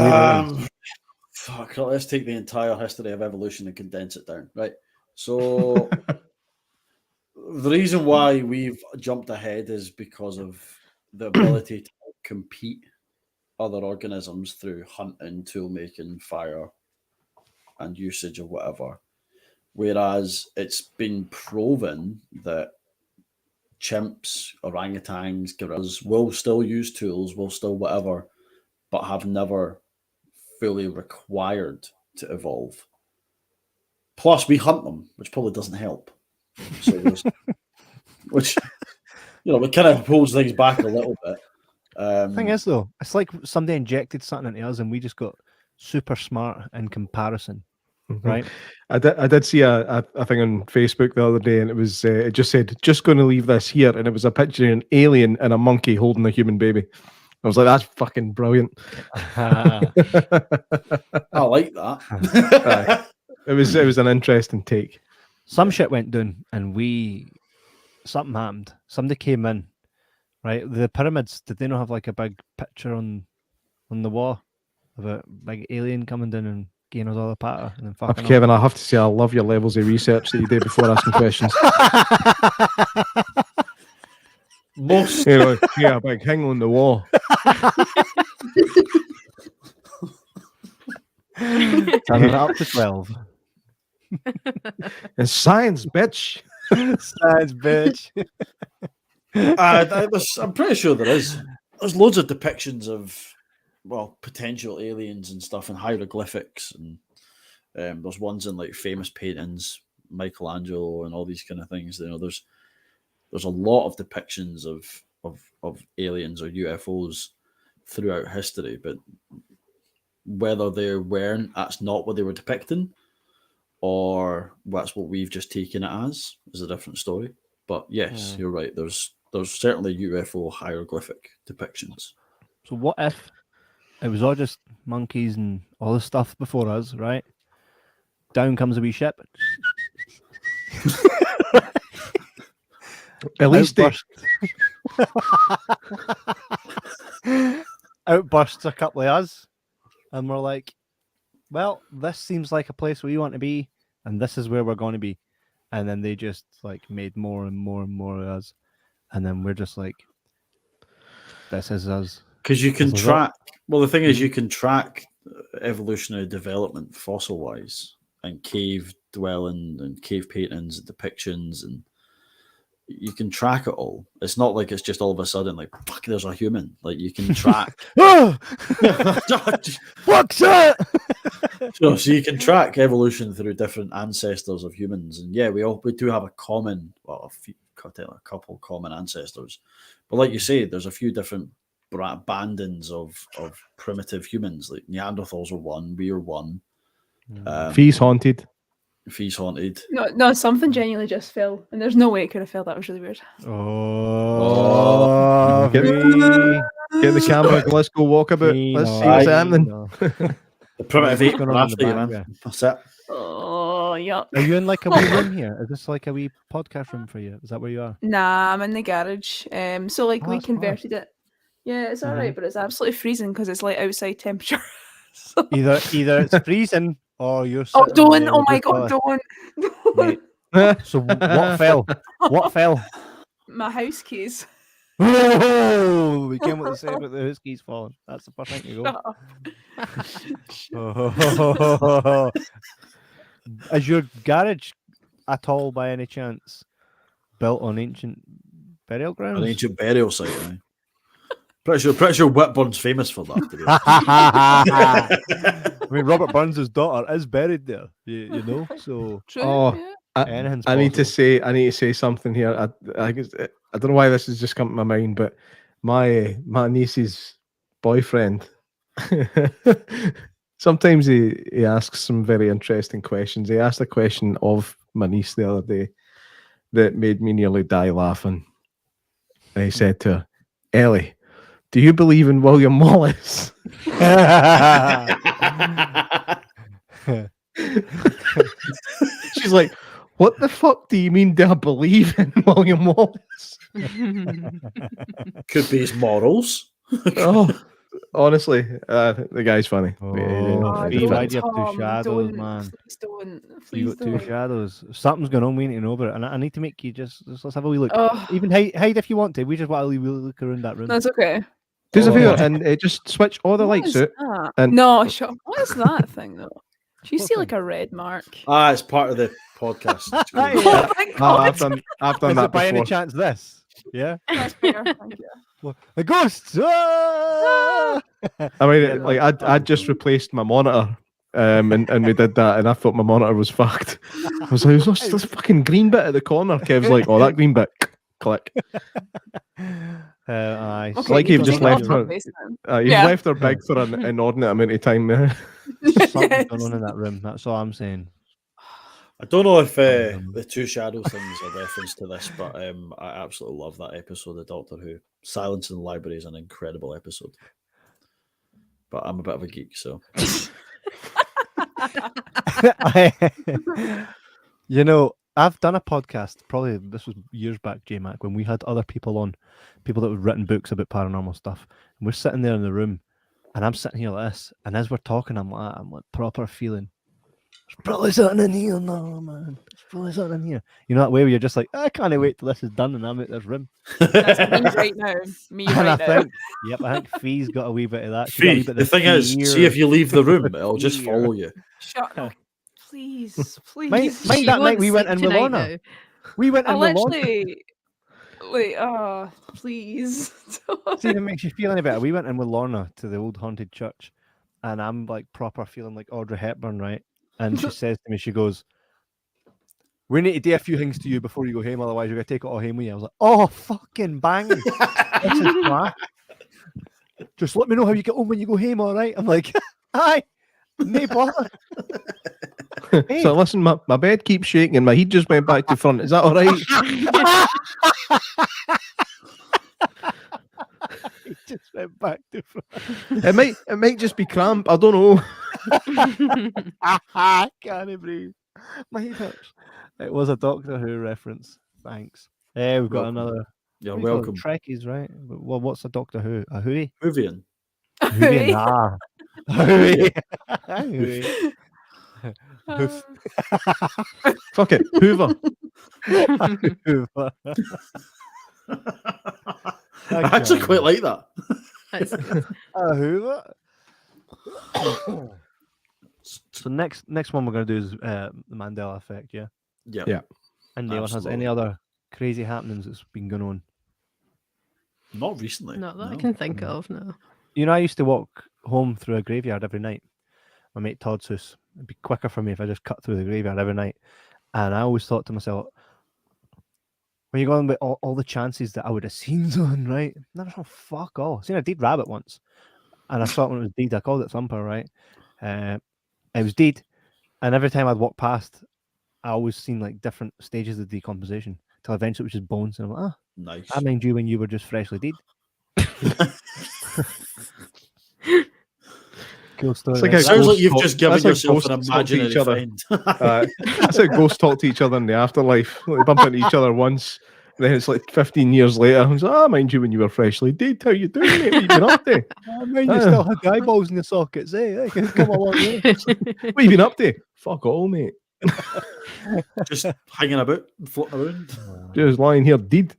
Fuck, let's take the entire history of evolution and condense it down. Right. So the reason why we've jumped ahead is because of the ability to compete other organisms through hunting, tool making, fire, and usage of whatever. Whereas it's been proven that chimps, orangutans, gorillas will still use tools, will still whatever, but have never fully required to evolve. Plus, we hunt them, which probably doesn't help. So, which it kind of pulls things back a little bit. Thing is, though, it's like somebody injected something into us, and we just got super smart in comparison, right? I did see a thing on Facebook the other day, and it was it just said, "Just going to leave this here," and it was a picture of an alien and a monkey holding a human baby. I was like, "That's fucking brilliant." I like that. It was an interesting take. Some shit went down, and something happened. Somebody came in, right? The pyramids, did they not have like a big picture on the wall of a big alien coming down and getting us all the patter and then fucking Kevin, I have to say, I love your levels of research that you do before asking questions. Most, a big hang on the wall. Turning it up to 12. It's science, bitch. Science, bitch. I'm pretty sure there is. There's loads of depictions of, potential aliens and stuff and hieroglyphics, and there's ones in like famous paintings, Michelangelo and all these kind of things. There's a lot of depictions of aliens or UFOs, throughout history, but whether they weren't, that's not what they were depicting, or that's what we've just taken it as, is a different story. But yes, you're right. There's certainly UFO hieroglyphic depictions. So what if it was all just monkeys and all this stuff before us, right? Down comes a wee ship. At least they, Outbursts a couple of us, and we're like, well, this seems like a place we want to be, and this is where we're going to be. And then they just like made more and more and more of us, and then we're just like, this is us. Because you can This is it. track. Well, the thing is, you can track evolutionary development fossil wise, and cave dwelling, and cave paintings, and depictions, and you can track it all. It's not like it's just all of a sudden like, fuck, there's a human. Like, you can track. Oh, fuck's that? So you can track evolution through different ancestors of humans, and yeah, we do have a common, well, a couple common ancestors, but like you say, there's a few different bandings of primitive humans. Like Neanderthals are one, we are one. Fees haunted. Fees haunted. No, something genuinely just fell, and there's no way it could have fell. That was really weird. Oh, Get the camera. Let's go walk about. Let's see what's happening. The primitive ape going are on in the after you, back man. there? That's it. Oh, yuck. Are you in like a wee room here? Is this like a wee podcast room for you? Is that where you are? Nah, I'm in the garage. So like Oh, we that's converted it. Yeah, it's all right, but it's absolutely freezing because it's like outside temperature. So- Either it's freezing or you're. Oh, sitting don't! there Oh with my your god, toilet. don't! Mate. So what fell? What fell? My house keys. Oh, we came with the same, but the house keys falling. That's the first thing to go. Shut up. Is your garage at all, by any chance, built on ancient burial grounds? An ancient burial site, eh? Pretty sure Whitburn's famous for that. To be honest. I mean, Robert Burns' daughter is buried there. You know, so True. Oh, yeah. anything's I need to possible. say something here. I don't know why this has just come to my mind, but my niece's boyfriend. Sometimes he asks some very interesting questions. He asked a question of my niece the other day that made me nearly die laughing. And he said to her, "Ellie, do you believe in William Wallace?" She's like, "What the fuck do you mean? Do I believe in William Wallace?" Could be his morals. Oh, honestly, the guy's funny. Oh, Oh, Steve, don't, why do you have two Tom, shadows, don't, man? Please don't. You Please got two don't. shadows. Something's going on. We need to know about it, and I need to make you just let's have a wee look. Oh, Even hide if you want to. We just want to look around that room. that's okay. Do us a Oh. favour and just switch all the What lights is out. that? and- No, shut up. What is that thing though? Do you What see thing? like a red mark? It's part of the podcast. Yeah. Oh my Oh, god! I've done Is that it by any before. chance this? Yeah. That's fair. Thank you. Well, the ghosts. Ah! I mean, Yeah, like that's I'd just replaced my monitor, and we did that, and I thought my monitor was fucked. I was like, "What's this fucking green bit at the corner?" Kev's like, "Oh, that green bit." Click. Aye. It's like you've just take it off left my her. face then. You've Yeah. left her big for an inordinate amount of time now. Something's Yes. going on in that room. That's all I'm saying. I don't know if the two shadow things are reference to this, but I absolutely love that episode of Doctor Who. Silence in the Library is an incredible episode. But I'm a bit of a geek, so You know, I've done a podcast, probably this was years back, J-Mac, when we had other people on, people that had written books about paranormal stuff. And we're sitting there in the room, and I'm sitting here like this, and as we're talking, I'm like proper feeling, there's probably something in here now, man. There's probably something in here. You know that way where you're just like, I can't wait till this is done and I'm out this room. That's me right now. Me And right I now. think, I think Fee's got a wee bit of that. She's got a wee Fee, bit the of thing is, fear. see if you leave the room, it'll just Fear. follow you. Shut up. Please, please. Mind She that night won't we went sleep in with tonight Lorna. now. We went I in with Lorna. literally. Wait, please. See if it makes you feel any better. We went in with Lorna to the old haunted church, and I'm like proper feeling like Audrey Hepburn, right? And she says to me, she goes, "We need to do a few things to you before you go home, otherwise you're gonna take it all home with you." I was like, "Oh, fucking bang! This is class." Just let me know how you get on when you go home, all right? I'm like, aye, no bother. Hey. So listen, my bed keeps shaking and my heat just went back to front. Is that all right? He just went back to front. It might just be cramp. I don't know. I can't breathe. My head hurts. It was a Doctor Who reference. Thanks. We've got Welcome. another. You're what do you call it? welcome. Trekkies, right? Well, what's a Doctor Who? A Whoey? Vivian. Whoey? Nah. Whoey. Whoey. Hoof. Fuck it, Hoover. Hoover. I actually quite like that. That's A Hoover. So next one we're going to do is the Mandela effect, yeah? Yeah. Yeah. And Neil has any other crazy happenings that's been going on? Not recently. not that I no. can think of, no. You know, I used to walk home through a graveyard every night. My mate Todd's house. It'd be quicker for me if I just cut through the graveyard every night. And I always thought to myself, when you're going with all the chances that I would have seen something, right? Never saw fuck all. Seen a dead rabbit once. And I saw it when it was dead. I called it Thumper, right? It was dead. And every time I'd walk past, I always seen like different stages of decomposition till eventually it was just bones. And I'm like, Nice. I mind you when you were just freshly dead. Cool story. It's like right? how Sounds like ghosts you've talk- just given that's how yourself an ghosts talk to imaginary each other. friend. That's how ghosts talk to each other in the afterlife. Like, they bump into each other once, then it's like 15 years later. It's like, mind you when you were freshly dead. How you doing, mate? What you been up to? I mean, you still had the eyeballs in the sockets, eh? Come along, eh? What you been up to? Fuck all, mate. Just hanging about, floating around, Just lying here dead.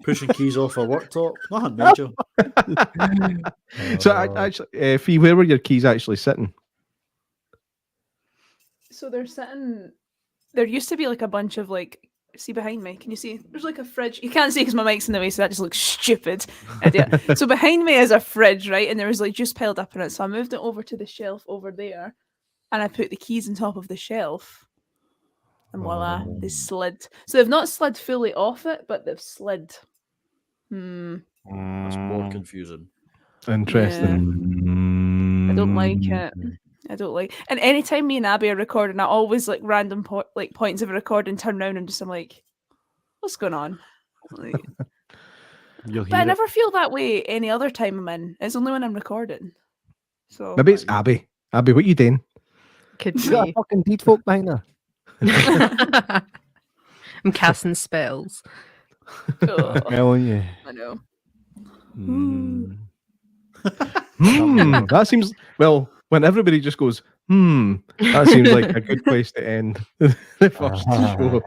pushing keys off a worktop. Nothing major. So actually, Fee, where were your keys actually sitting? So they're sitting. There used to be like a bunch of like. See behind me? Can you see? There's like a fridge. You can't see because my mic's in the way, so that just looks stupid. Idiot. So behind me is a fridge, right? And there was like juice piled up in it. So I moved it over to the shelf over there, and I put the keys on top of the shelf. And voila, they slid. So they've not slid fully off it, but they've slid. That's more confusing. Interesting. I don't like it. I don't like. And anytime me and Abby are recording, I always like random points of a recording, turn around and just I'm like, what's going on? Like, but I never feel that way any other time I'm in. It's only when I'm recording. So Maybe it's Abby. Abby, what you doing? Could You got a be. fucking deed folk behind there. I'm casting spells. oh, Telling you. I know. That seems well. When everybody just goes, that seems like a good place to end the first show.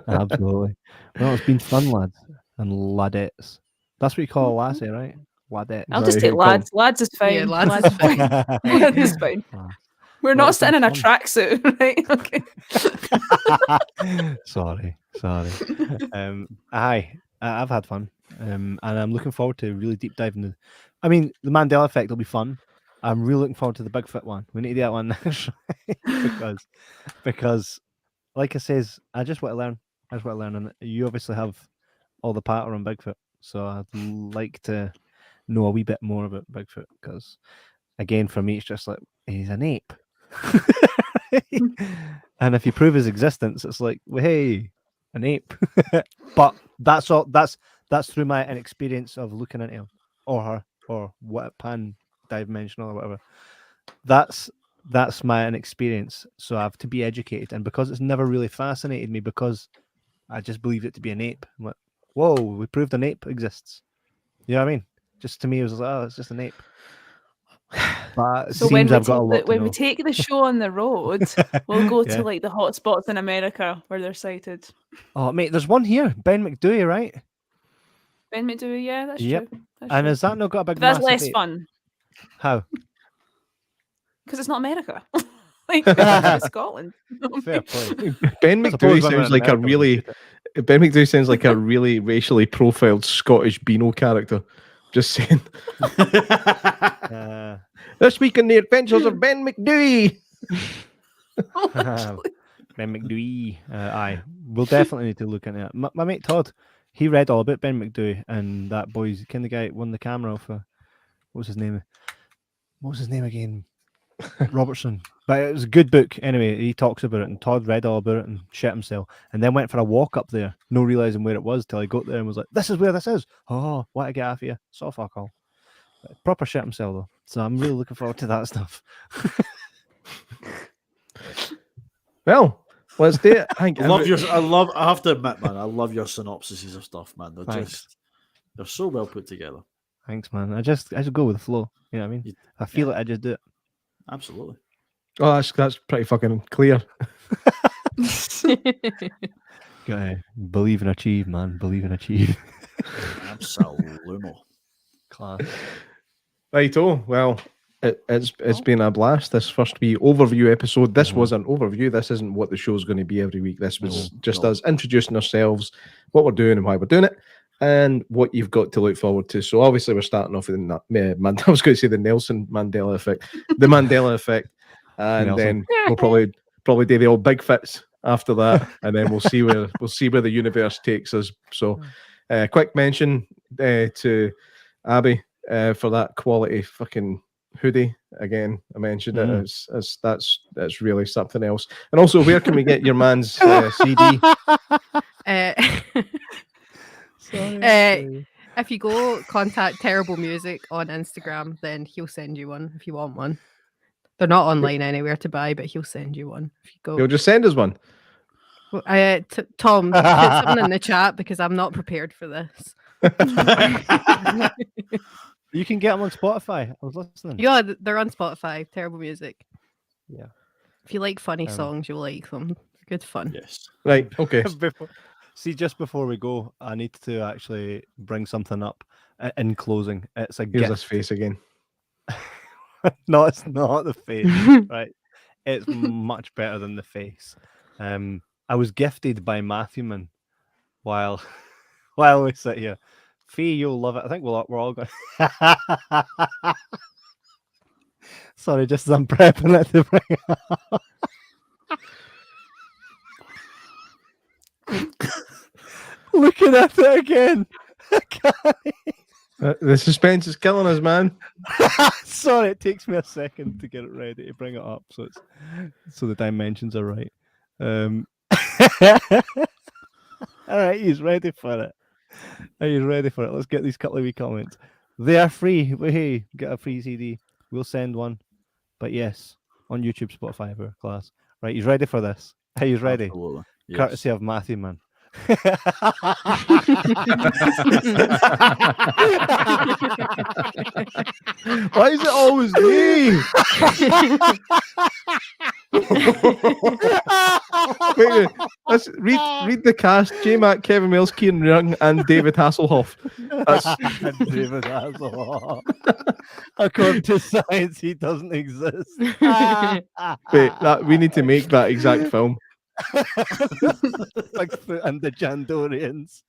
Absolutely. Well, it's been fun, lads and ladettes. That's what you call a lassie, right? Ladette. I'll just Right, take come. lads. Lads is fine. Yeah, lads Lads is fine. Lads is fine. We're Well, not it's been sitting in a fun. tracksuit, right? Okay. sorry. I've had fun, and I'm looking forward to really deep diving. I mean, the Mandela effect will be fun. I'm really looking forward to the Bigfoot one. We need to do that one next, because, like I says, I just want to learn. And you obviously have all the patter on Bigfoot, so I'd like to know a wee bit more about Bigfoot. Because, again, for me, it's just like he's an ape. And if you prove his existence, it's like, well, hey, an ape. But that's all. That's through my inexperience of looking into him or her or what pan-dimensional or whatever. That's my inexperience. So I have to be educated, and because it's never really fascinated me, because I just believed it to be an ape. I'm like, whoa, we proved an ape exists. You know what I mean? Just to me, it was like, oh, it's just an ape. But it So when seems we I've got a lot to when we know. take the show on the road, we'll go Yeah. to like the hot spots in America where they're sighted. Oh, mate, there's one here, Ben McDooey, right? Ben McDooey, yeah, that's Yep. true. That's And true. has that not got a big? But that's massive less ape? fun How? because it's not America. Like it's Scotland. Fair play. Ben I suppose McDooey when we're sounds in like a America, we can really shoot it. Ben McDooey sounds like a really racially profiled Scottish Beano character. Just saying. This week in the adventures of Ben McDooey. Ben McDooey. Aye, we'll definitely need to look into it. My mate Todd, he read all about Ben McDooey, and that boy's kind of guy won the camera off what was his name? What was his name again? Robertson. But it was a good book. Anyway, he talks about it, and Todd read all about it and shit himself, and then went for a walk up there, no realizing where it was till he got there and was like, "This is where this is." Oh, what a get off here. So fuck all. Proper shit himself though. So I'm really looking forward to that stuff. Well, let's do it. I think I have to admit, man, I love your synopsises of stuff, man. Thanks. They're so well put together. Thanks, man. I just go with the flow. You know what I mean? You- I feel it, I just do it. Absolutely. Oh, that's pretty fucking clear. Gotta believe and achieve, man. Believe and achieve. Absolutely. Class. Righto. Well, it's been a blast. This first wee overview episode. This was an overview. This isn't what the show's going to be every week. This was just us introducing ourselves, what we're doing and why we're doing it, and what you've got to look forward to. So obviously we're starting off with I was going to say the Nelson Mandela effect, the Mandela effect, and Nelson. then we'll probably do the old big fits after that, and then we'll see where the universe takes us. So, quick mention to Abby for that quality fucking hoodie. Again, I mentioned it. That's really something else. And also, where can we get your man's CD? If you go contact Terrible Music on Instagram, then he'll send you one if you want one. They're not online anywhere to buy, but he'll send you one if you go. He'll just send us one. Well, Tom, put something in the chat because I'm not prepared for this. You can get them on Spotify. I was listening. Yeah, they're on Spotify. Terrible Music. Yeah. If you like funny songs, you'll like them. Good fun. Yes. Right. Okay. Just before we go, I need to actually bring something up in closing. It's a Here's gift. his face again. No, it's not the face. Right. It's much better than the face. I was gifted by Matthewman while we sit here. Fee, you'll love it. I think we're all going. Sorry, just as I'm prepping it to bring it up. Looking at it again. I can't. The suspense is killing us, man. Sorry, it takes me a second to get it ready to bring it up, so the dimensions are right. All right, he's ready for it. Are you ready for it? Let's get these couple of wee comments. They are free. Hey, get a free CD. We'll send one. But yes, on YouTube, Spotify, we're class. Right, he's ready for this. Hey, he's ready. Absolutely. Yes. Courtesy of Matthew, man. Why is it always me? Wait, let's read the cast: J Mac, Kevin Mills, Kieran Young, and David Hasselhoff. David Hasselhoff. According to science, he doesn't exist. Wait, we need to make that exact film. Bigfoot and the Jandorians.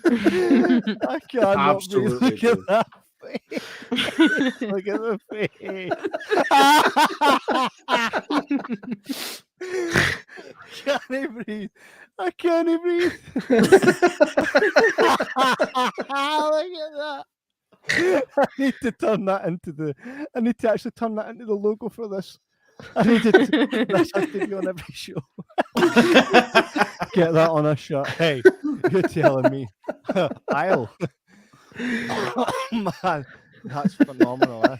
I can't Absolutely look at that face. Look at the face. Can't breathe. I can't breathe. Look at that. I need to turn that into I need to actually turn that into the logo for this. I need to. This has to be on every show. Get that on a shirt. Hey, you're telling me. I'll. Oh, man, that's phenomenal.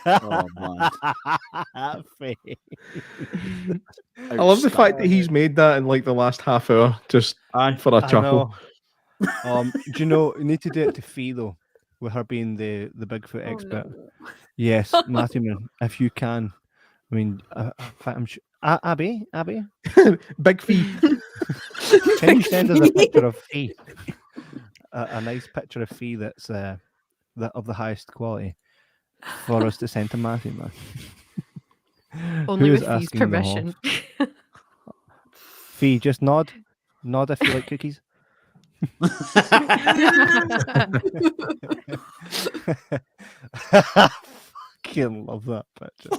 Oh, man. That face. I love the fact that he's made that in like the last half hour just for a chuckle. Do you know? You need to do it to Fee though, with her being the Bigfoot expert. No. Yes, Matthew, man, if you can. I mean, I'm sure. Abby, Big Fee. Can you send us a picture of Fee? A nice picture of Fee that's of the highest quality for us to send to Matthew, man. Only Who is with Fee's asking the permission. Fee, just nod if you like cookies. Fucking love that picture.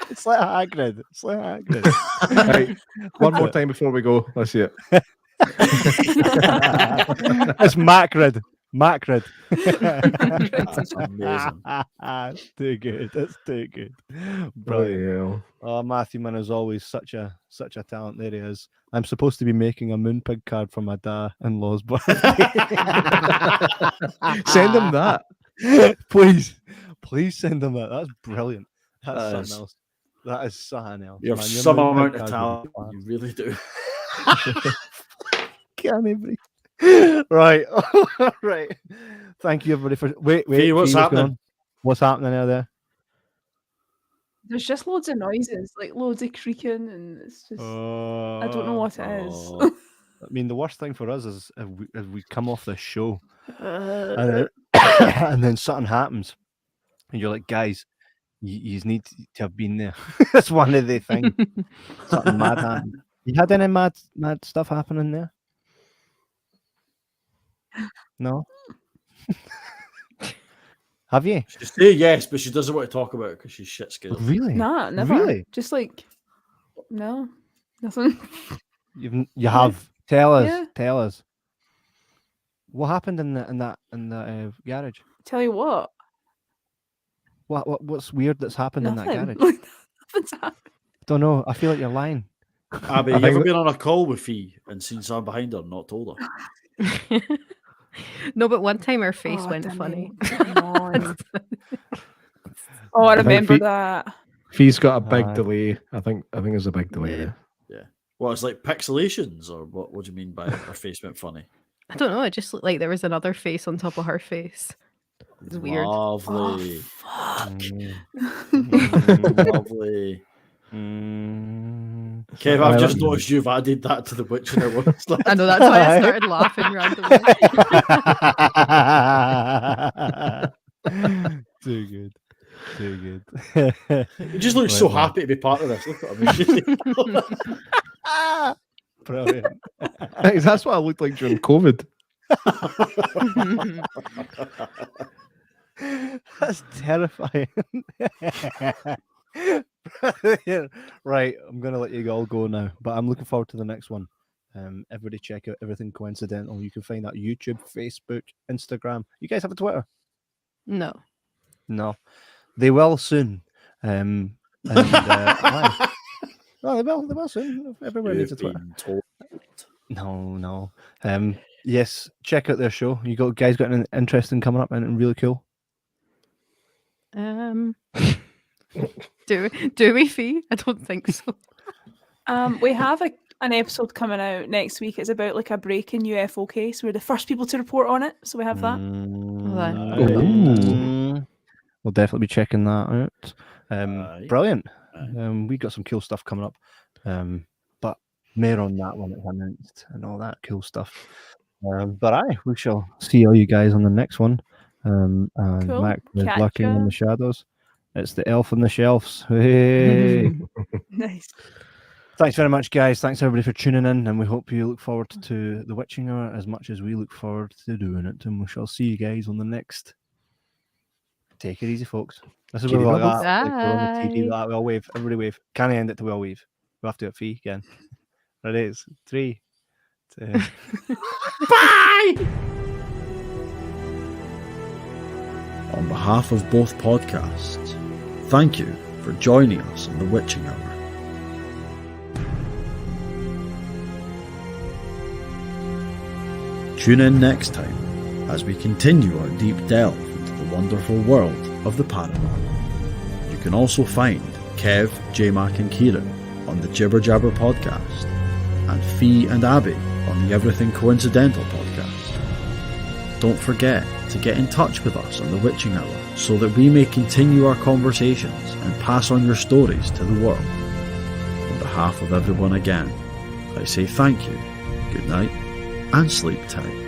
It's like Hagrid. Right, one more time before we go. Let's see it. It's Macrid. Macrid. That's amazing. That's too good. That's too good. Bloody Brilliant. hell. Oh, Matthew, man, as always, such a talent. There he is. I'm supposed to be making a Moonpig card for my dad-in-law's birthday. Send him that. Please send him that. That's brilliant. That's That something is- else. That is something else. You have man. Your some Moonpig amount of card talent. would be You really do. Can't even. Right. Right. Thank you, everybody, for wait. Fee, what's going happening? on? What's happening out there? There's just loads of noises, like loads of creaking, and it's just I don't know what it is. Oh. I mean, the worst thing for us is if we come off this show Uh, and then, and then something happens, and you're like, guys, you need to have been there. That's one of the things. Something mad happened. You had any mad stuff happening there? No. Have you? She say yes, but she doesn't want to talk about it because she's shit scared. Really? nah, never. Really? Just like no, nothing. You have. Tell us. Yeah. Tell us. What happened in the garage? Tell you what, What's weird that's happened nothing. in that garage? Like, nothing's happened. Don't know. I feel like you're lying. Abby, I you think ever that- been on a call with Fee and seen someone behind her and not told her? No, but one time her face Oh, went damn funny. it. Come on. Oh, I think remember Fee- that. Fee's got a big Aye. delay. I think there's a big delay Yeah. there. What, it's like pixelations, or what do you mean by her face went funny? I don't know. It just looked like there was another face on top of her face. It's weird. Lovely. Oh, fuck. Lovely. Mm. Kev, Aye, I've just that- noticed you've added that to the Witcher. I know that's why I started laughing randomly. Too good. Too good. You just look so happy to be part of this. Look at him. Brilliant. That's what I looked like during COVID. That's terrifying. Right, I'm gonna let you all go now, but I'm looking forward to the next one. Everybody check out Everything Coincidental. You can find that YouTube, Facebook, Instagram. You guys have a Twitter? No. No, they will soon. Aye. No, they will soon. Everybody needs a You've Twitter. been told. No. Yes, check out their show. You guys got anything interesting coming up and really cool? Do we, Fee? I don't think so. We have an episode coming out next week. It's about like a break-in UFO case. We're the first people to report on it, so we have that. We'll definitely be checking that out. Aye. Brilliant. Aye. We got some cool stuff coming up, but more on that when it's announced and all that cool stuff. But we shall see all you guys on the next one. And Cool. Mac is Catch lurking in ya. the shadows. It's the elf on the shelves. Hey. Nice. Thanks very much, guys. Thanks everybody for tuning in, and we hope you look forward to the Witching Hour as much as we look forward to doing it. And we shall see you guys on the next. Take it easy, folks. This is where we're like that. Like we're on the TV, Bye. like we all wave. Everybody wave. Can't end it till we all wave. We have to do it for you again. There it is. 3, 2. On behalf of both podcasts, thank you for joining us on the Witching Hour. Tune in next time as we continue our deep delve into the wonderful world of the paranormal. You can also find Kev, J-Mac and Kieran on the Jibber Jabber podcast and Fee and Abby on the Everything Coincidental podcast. Don't forget to get in touch with us on the Witching Hour so that we may continue our conversations and pass on your stories to the world. On behalf of everyone again, I say thank you, good night, and sleep tight.